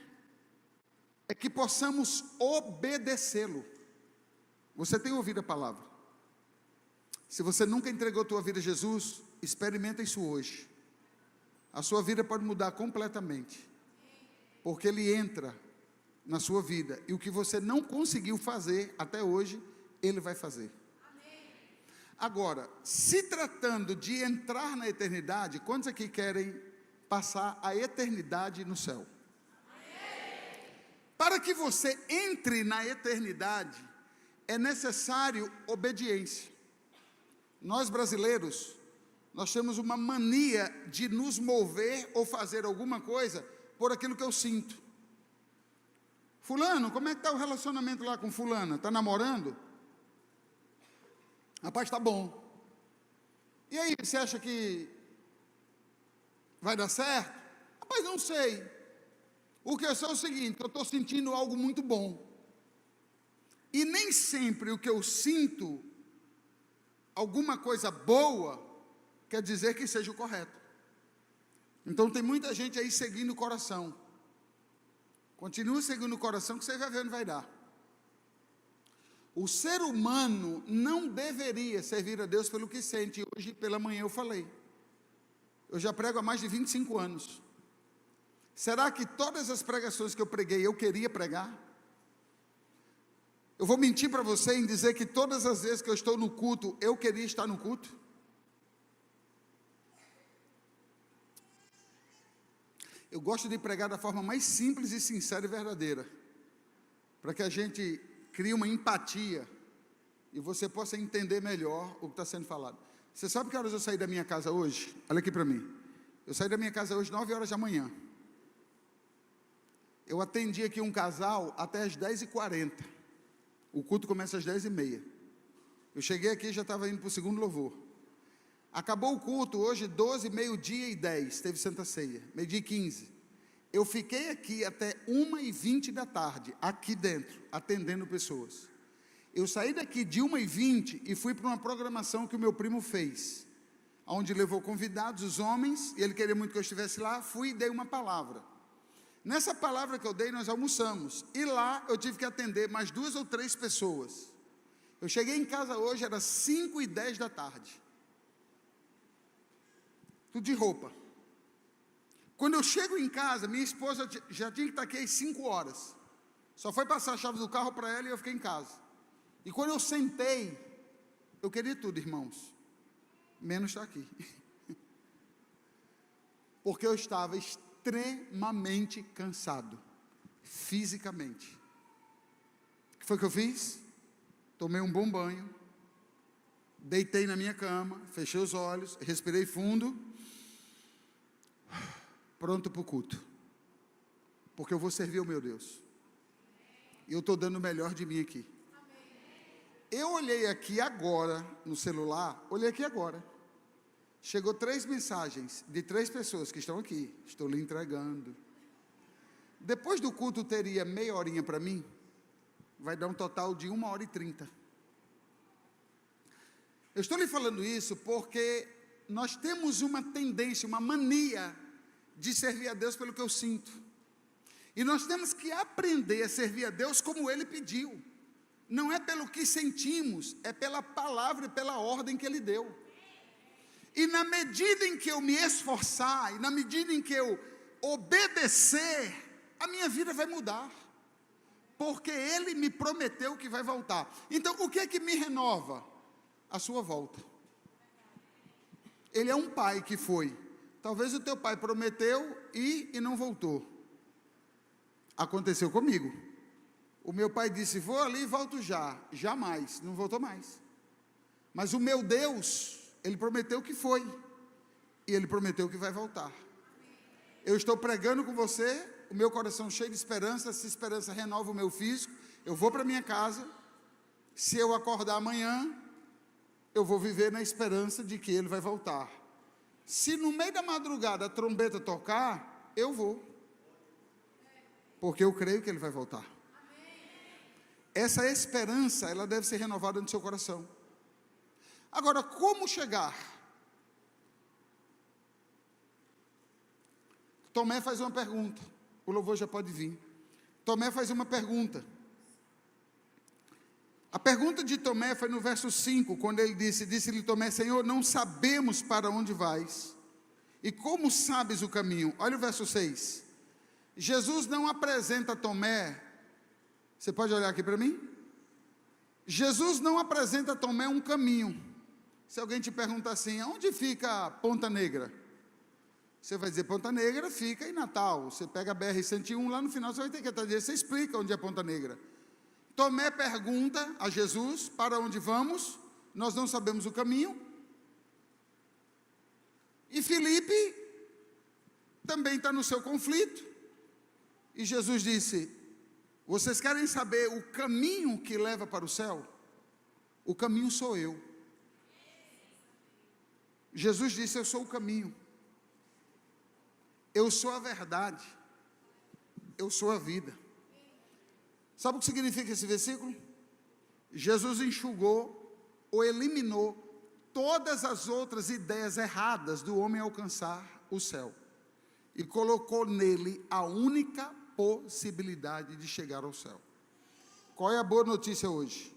é que possamos obedecê-lo. Você tem ouvido a palavra? Se você nunca entregou a tua vida a Jesus, experimenta isso hoje. A sua vida pode mudar completamente, porque ele entra na sua vida, e o que você não conseguiu fazer até hoje, ele vai fazer. Agora, se tratando de entrar na eternidade, quantos aqui querem passar a eternidade no céu? Para que você entre na eternidade, é necessário obediência. Nós brasileiros, nós temos uma mania de nos mover ou fazer alguma coisa por aquilo que eu sinto. Fulano, como é que está o relacionamento lá com fulana? Está namorando? Rapaz, está bom. E aí, você acha que vai dar certo? Rapaz, não sei. O que eu sei é o seguinte: eu estou sentindo algo muito bom. E nem sempre o que eu sinto, alguma coisa boa, quer dizer que seja o correto. Então tem muita gente aí seguindo o coração. Continua seguindo o coração, que você vai ver onde vai dar. O ser humano não deveria servir a Deus pelo que sente. Hoje pela manhã eu falei. Eu já prego há mais de 25 anos. Será que todas as pregações que eu preguei, eu queria pregar? Eu vou mentir para você em dizer que todas as vezes que eu estou no culto, eu queria estar no culto? Eu gosto de pregar da forma mais simples e sincera e verdadeira, para que a gente crie uma empatia, e você possa entender melhor o que está sendo falado. Você sabe que horas eu saí da minha casa hoje? Olha aqui para mim. Eu saí da minha casa hoje 9 horas da manhã. Eu atendi aqui um casal até as 10h40. O culto começa às 10h30. Eu cheguei aqui e já estava indo para o segundo louvor. Acabou o culto hoje, 12, meio-dia e 10, teve Santa Ceia, meio-dia e 15. Eu fiquei aqui até 1h20 da tarde, aqui dentro, atendendo pessoas. Eu saí daqui de 1h20 e fui para uma programação que o meu primo fez, onde levou convidados, os homens, e ele queria muito que eu estivesse lá. Fui e dei uma palavra. Nessa palavra que eu dei, nós almoçamos, e lá eu tive que atender mais 2 ou 3 pessoas. Eu cheguei em casa hoje, era 5h10 da tarde, tudo de roupa. Quando eu chego em casa, minha esposa já tinha que estar aqui às 5 horas, só foi passar a chave do carro para ela e eu fiquei em casa. E quando eu sentei, eu queria tudo, irmãos, menos estar aqui, porque eu estava extremamente cansado, fisicamente. O que foi que eu fiz? Tomei um bom banho, deitei na minha cama, fechei os olhos, respirei fundo, pronto para o culto, porque eu vou servir ao meu Deus, e eu estou dando o melhor de mim aqui. Eu olhei aqui agora, no celular, chegou 3 mensagens, de 3 pessoas que estão aqui, estou lhe entregando. Depois do culto teria meia horinha para mim, vai dar um total de 1h30. Eu estou lhe falando isso porque nós temos uma tendência, uma mania de servir a Deus pelo que eu sinto. E nós temos que aprender a servir a Deus como Ele pediu. Não é pelo que sentimos, é pela palavra e pela ordem que Ele deu. E na medida em que eu me esforçar, e na medida em que eu obedecer, a minha vida vai mudar. Porque Ele me prometeu que vai voltar. Então, o que é que me renova? A sua volta. Ele é um pai que foi. Talvez o teu pai prometeu e não voltou. Aconteceu comigo. O meu pai disse, vou ali e volto já. Jamais, não voltou mais. Mas o meu Deus, Ele prometeu que foi. E Ele prometeu que vai voltar. Eu estou pregando com você, o meu coração cheio de esperança. Essa esperança renova o meu físico. Eu vou para minha casa. Se eu acordar amanhã, eu vou viver na esperança de que Ele vai voltar. Se no meio da madrugada a trombeta tocar, eu vou. Porque eu creio que Ele vai voltar. Essa esperança, ela deve ser renovada no seu coração. Agora, como chegar? Tomé faz uma pergunta. O louvor já pode vir. Tomé faz uma pergunta. A pergunta de Tomé foi no verso 5, quando ele disse-lhe Tomé, Senhor, não sabemos para onde vais, e como sabes o caminho? Olha o verso 6. Jesus não apresenta a Tomé. Você pode olhar aqui para mim? Jesus não apresenta a Tomé um caminho. Se alguém te perguntar assim, onde fica Ponta Negra? Você vai dizer, Ponta Negra fica em Natal. Você pega a BR-101, lá no final você vai ter que atender. Você explica onde é Ponta Negra. Tomé pergunta a Jesus, para onde vamos? Nós não sabemos o caminho. E Filipe também está no seu conflito. E Jesus disse, vocês querem saber o caminho que leva para o céu? O caminho sou eu. Jesus disse, eu sou o caminho. Eu sou a verdade. Eu sou a vida. Sabe o que significa esse versículo? Jesus enxugou ou eliminou todas as outras ideias erradas do homem alcançar o céu. E colocou nele a única possibilidade de chegar ao céu. Qual é a boa notícia hoje?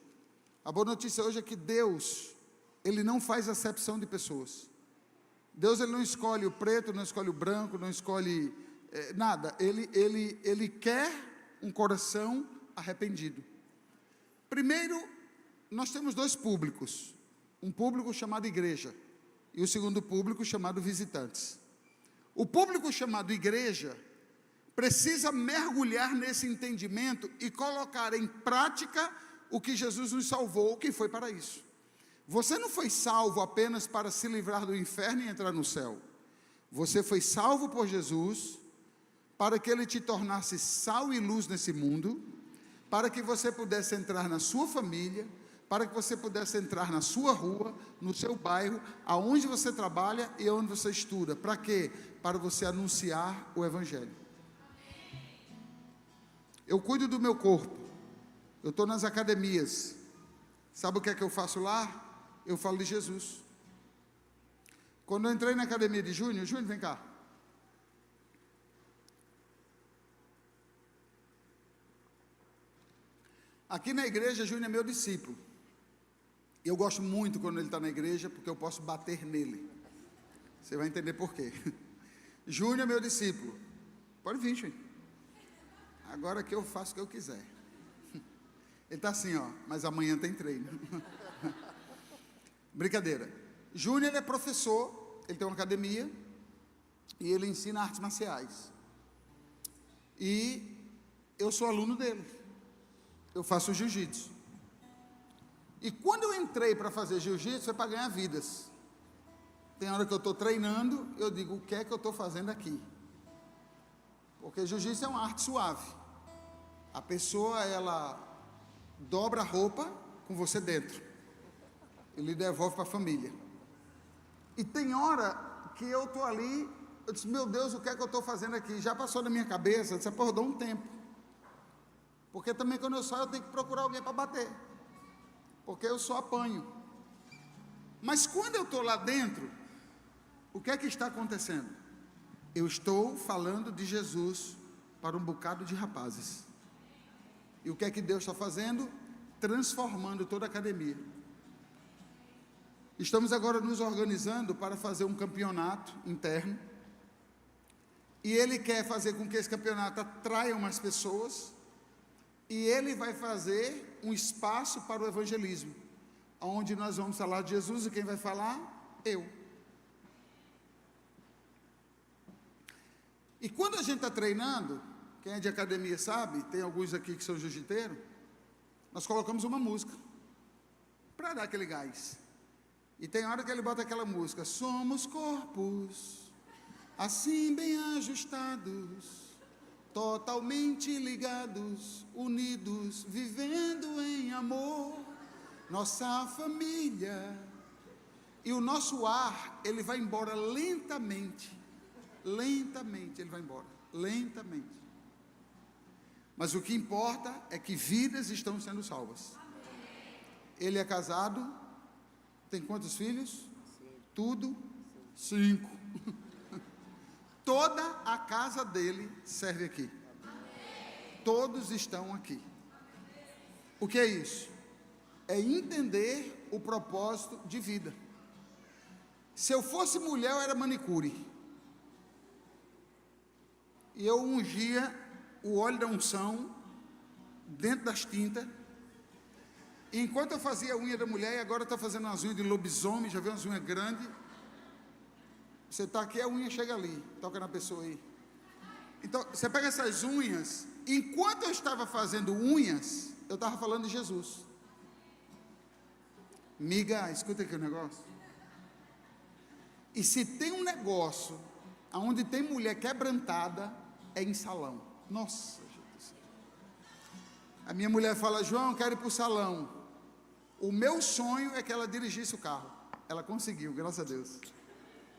A boa notícia hoje é que Deus, Ele não faz acepção de pessoas. Deus, Ele não escolhe o preto, não escolhe o branco, não escolhe nada. Ele quer um coração arrependido. Primeiro, nós temos 2 públicos. Um público chamado igreja e o segundo público chamado visitantes. O público chamado igreja precisa mergulhar nesse entendimento e colocar em prática o que Jesus nos salvou, que foi para isso. Você não foi salvo apenas para se livrar do inferno e entrar no céu. Você foi salvo por Jesus para que Ele te tornasse sal e luz nesse mundo, para que você pudesse entrar na sua família, para que você pudesse entrar na sua rua, no seu bairro, aonde você trabalha e onde você estuda. Para quê? Para você anunciar o Evangelho. Eu cuido do meu corpo, eu estou nas academias. Sabe o que é que eu faço lá? Eu falo de Jesus. Quando eu entrei na academia de Júnior, vem cá. Aqui na igreja, Júnior é meu discípulo. E eu gosto muito quando ele está na igreja, porque eu posso bater nele. Você vai entender por quê. Júnior é meu discípulo. Pode vir, Júnior. Agora que eu faço o que eu quiser. Ele está assim, ó, mas amanhã tem treino. Brincadeira. Júnior é professor, ele tem uma academia, e ele ensina artes marciais. E eu sou aluno dele. Eu faço jiu-jitsu. E quando eu entrei para fazer jiu-jitsu, foi para ganhar vidas. Tem hora que eu estou treinando, eu digo, o que é que eu estou fazendo aqui? Porque jiu-jitsu é uma arte suave. A pessoa, ela dobra a roupa com você dentro. E lhe devolve para a família. E tem hora que eu estou ali, eu disse, meu Deus, o que é que eu estou fazendo aqui? Já passou na minha cabeça, eu disse, pô, dou um tempo. Porque também quando eu saio, eu tenho que procurar alguém para bater. Porque eu só apanho. Mas quando eu estou lá dentro, o que é que está acontecendo? Eu estou falando de Jesus para um bocado de rapazes. E o que é que Deus está fazendo? Transformando toda a academia. Estamos agora nos organizando para fazer um campeonato interno. E Ele quer fazer com que esse campeonato atraia mais pessoas. E Ele vai fazer um espaço para o evangelismo, onde nós vamos falar de Jesus, e quem vai falar? Eu. E quando a gente está treinando, quem é de academia sabe, tem alguns aqui que são jiu-jiteiros, nós colocamos uma música, para dar aquele gás. E tem hora que ele bota aquela música, somos corpos, assim bem ajustados, totalmente ligados, unidos, vivendo em amor, nossa família. E o nosso ar, ele vai embora lentamente, ele vai embora, lentamente. Mas o que importa é que vidas estão sendo salvas. Ele é casado, tem quantos filhos? Tudo? 5. Toda a casa dele serve aqui. Todos estão aqui. O que é isso? É entender o propósito de vida. Se eu fosse mulher, eu era manicure. E eu ungia o óleo da unção dentro das tintas. E enquanto eu fazia a unha da mulher, e agora está fazendo as unhas de lobisomem, já viu umas unhas grandes? Você está aqui, a unha chega ali, toca na pessoa aí. Então, você pega essas unhas, enquanto eu estava fazendo unhas, eu estava falando de Jesus. Miga, escuta aqui o negócio. E se tem um negócio, onde tem mulher quebrantada, é em salão. Nossa, Jesus. A minha mulher fala, João, eu quero ir para o salão. O meu sonho é que ela dirigisse o carro. Ela conseguiu, graças a Deus.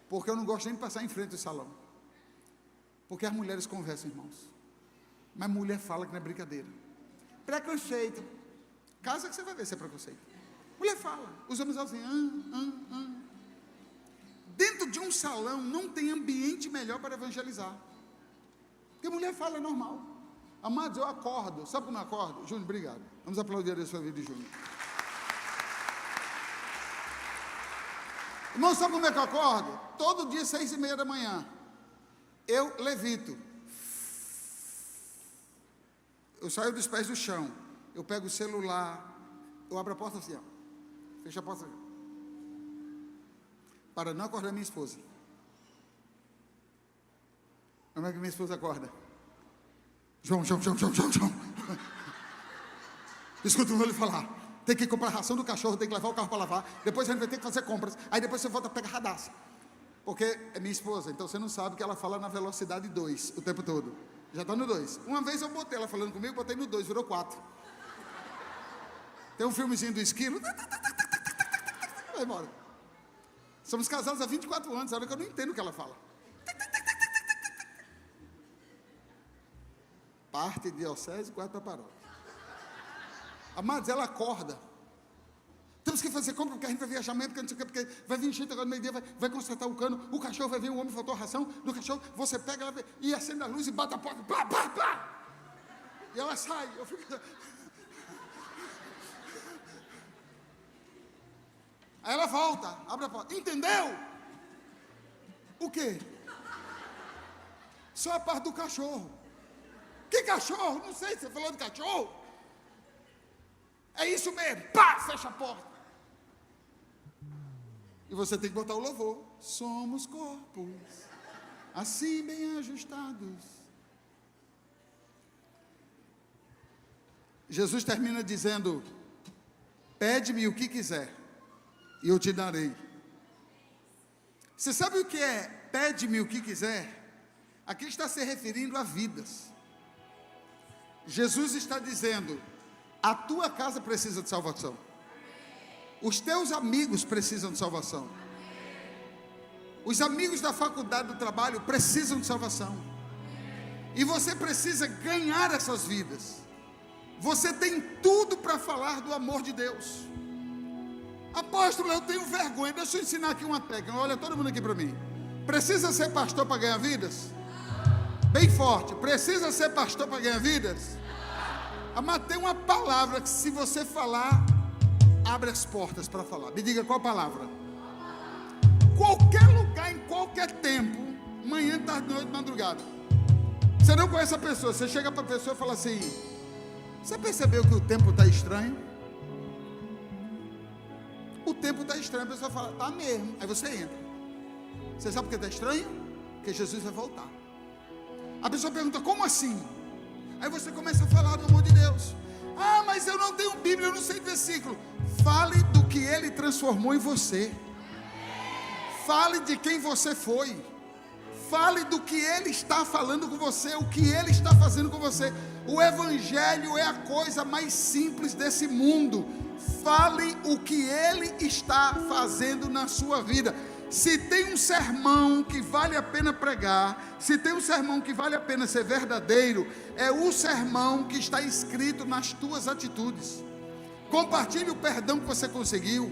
Porque eu não gosto nem de passar em frente do salão. Porque as mulheres conversam, irmãos. Mas mulher fala que não é brincadeira. Preconceito. Casa que você vai ver se é preconceito. Mulher fala. Os homens falam assim, Dentro de um salão não tem ambiente melhor para evangelizar. Porque mulher fala é normal. Amados, eu acordo. Sabe como eu acordo? Júnior, obrigado. Vamos aplaudir a sua vida de Júnior. Irmão, sabe como é que eu acordo? Todo dia, 6:30 da manhã. Eu levito. Eu saio dos pés do chão. Eu pego o celular. Eu abro a porta assim, ó. Fecho a porta assim. Para não acordar minha esposa. Como é que minha esposa acorda? João. Escuta o meu falar. Tem que comprar a ração do cachorro, tem que levar o carro para lavar. Depois a gente vai ter que fazer compras. Aí depois você volta a pegar radaça. Porque é minha esposa, então você não sabe que ela fala na velocidade 2 o tempo todo. Já está no 2. Uma vez eu botei ela falando comigo, botei no 2, virou 4. Tem um filmezinho do esquilo. Vai embora. Somos casados há 24 anos, a hora que eu não entendo o que ela fala. Parte de diocese, quarto para paróquia. Amados, ela acorda. Temos que fazer compra, porque a gente vai viajar mesmo, porque não sei o que, porque vai vir gente agora no meio-dia, vai consertar o cano, o cachorro vai vir, o homem faltou a ração do cachorro, você pega ela e acende a luz e bate a porta, pá, pá, pá. E ela sai, eu fico... Aí ela volta, abre a porta, entendeu? O quê? Só a parte do cachorro. Que cachorro? Não sei, você falou de cachorro? É isso mesmo, pá, fecha a porta. E você tem que botar o louvor. Somos corpos, assim bem ajustados. Jesus termina dizendo: pede-me o que quiser, e eu te darei. Você sabe o que é pede-me o que quiser? Aqui está se referindo a vidas. Jesus está dizendo: a tua casa precisa de salvação. Os teus amigos precisam de salvação. Os amigos da faculdade, do trabalho, precisam de salvação. E você precisa ganhar essas vidas. Você tem tudo para falar do amor de Deus. Apóstolo, eu tenho vergonha. Deixa eu ensinar aqui uma técnica. Olha todo mundo aqui para mim. Precisa ser pastor para ganhar vidas? Bem forte. Precisa ser pastor para ganhar vidas? Mas tem uma palavra que, se você falar, abre as portas para falar. Me diga qual palavra. Qualquer lugar, em qualquer tempo, manhã, tarde, noite, madrugada. Você não conhece a pessoa, você chega para a pessoa e fala assim: você percebeu que o tempo está estranho? O tempo está estranho. A pessoa fala: está mesmo. Aí você entra. Você sabe por que está estranho? Porque Jesus vai voltar. A pessoa pergunta: como assim? Aí você começa a falar do amor de Deus. Ah, mas eu não tenho Bíblia, eu não sei versículo. Fale do que Ele transformou em você. Fale de quem você foi. Fale do que Ele está falando com você, o que Ele está fazendo com você. O Evangelho é a coisa mais simples desse mundo. Fale o que Ele está fazendo na sua vida. Se tem um sermão que vale a pena pregar, se tem um sermão que vale a pena ser verdadeiro, é o sermão que está escrito nas tuas atitudes. Compartilhe o perdão que você conseguiu,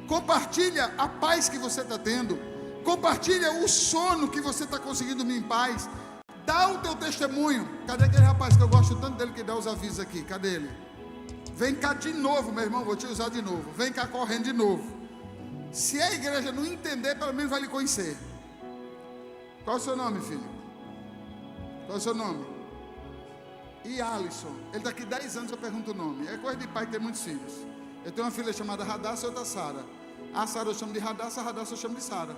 compartilha a paz que você está tendo, compartilha o sono que você está conseguindo dormir em paz. Dá o teu testemunho. Cadê aquele rapaz que eu gosto tanto dele, que dá os avisos aqui? Cadê ele? Vem cá de novo, meu irmão, vou te usar de novo. Vem cá correndo de novo. Se a igreja não entender, pelo menos vai lhe conhecer. Qual é o seu nome, filho? Qual é o seu nome? E Alisson. Ele daqui 10 anos eu pergunto o nome. É coisa de pai que tem muitos filhos. Eu tenho uma filha chamada Radassa e outra Sara. A Sara eu chamo de Radassa, a Radassa eu chamo de Sara.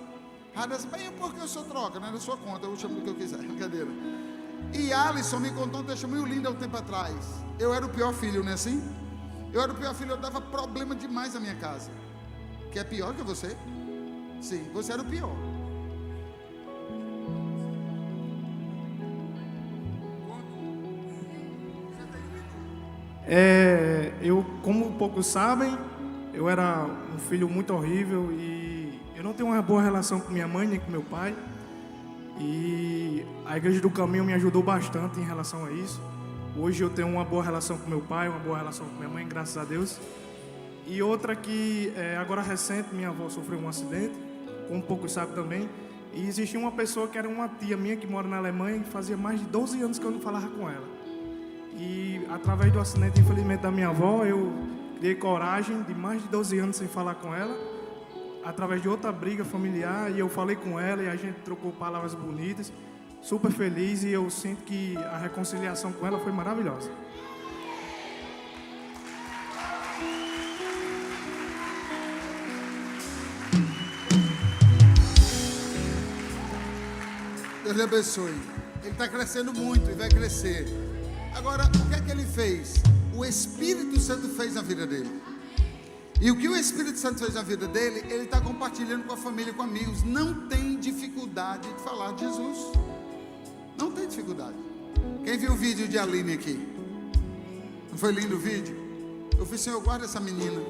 Radassa, bem, porque eu sou troca, não é da sua conta, eu chamo do que eu quiser, brincadeira. E Alisson me contou um testemunho lindo há um tempo atrás. Eu era o pior filho, não é assim? Eu era o pior filho, eu dava problema demais na minha casa. Que é pior que você? Sim, você era o pior. Eu, como poucos sabem, eu era um filho muito horrível e eu não tenho uma boa relação com minha mãe nem com meu pai. E a Igreja do Caminho me ajudou bastante em relação a isso. Hoje eu tenho uma boa relação com meu pai, uma boa relação com minha mãe, graças a Deus. E outra que, agora recente, minha avó sofreu um acidente, como poucos sabem também. E existia uma pessoa que era uma tia minha que mora na Alemanha, e fazia mais de 12 anos que eu não falava com ela. E através do acidente, infelizmente, da minha avó, eu criei coragem de mais de 12 anos sem falar com ela, através de outra briga familiar, e eu falei com ela e a gente trocou palavras bonitas, super feliz, e eu sinto que a reconciliação com ela foi maravilhosa. Deus lhe abençoe. Ele está crescendo muito e vai crescer. Agora, o que é que ele fez? O Espírito Santo fez na vida dele. E o que o Espírito Santo fez na vida dele, ele está compartilhando com a família, com amigos. Não tem dificuldade de falar de Jesus. Não tem dificuldade. Quem viu o vídeo de Aline aqui? Não foi lindo o vídeo? Eu falei, Senhor, guarda essa menina,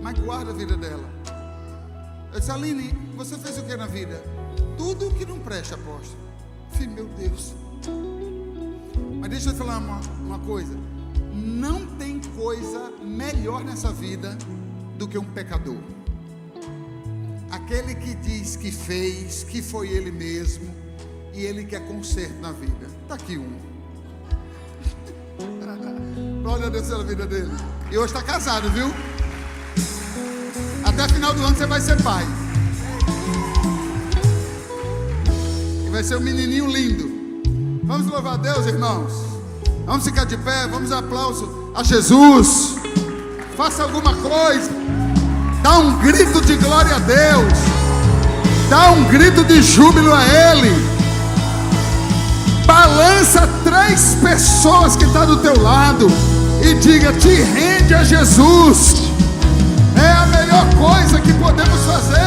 mas guarda a vida dela. Eu disse, Aline, você fez o que na vida? Tudo o que não presta, apóstolo. Eu falei, meu Deus. Mas deixa eu falar uma coisa. Não tem coisa melhor nessa vida do que um pecador. Aquele que diz que fez, que foi ele mesmo, e ele quer conserto na vida. Está aqui um. Glória a Deus pela vida dele. E hoje está casado, viu? Até final do ano você vai ser pai. E vai ser um menininho lindo. Vamos louvar a Deus, irmãos. Vamos ficar de pé, vamos dar aplauso a Jesus. Faça alguma coisa. Dá um grito de glória a Deus. Dá um grito de júbilo a Ele. Balança 3 pessoas que estão do teu lado e diga: te rende a Jesus. É a melhor coisa que podemos fazer.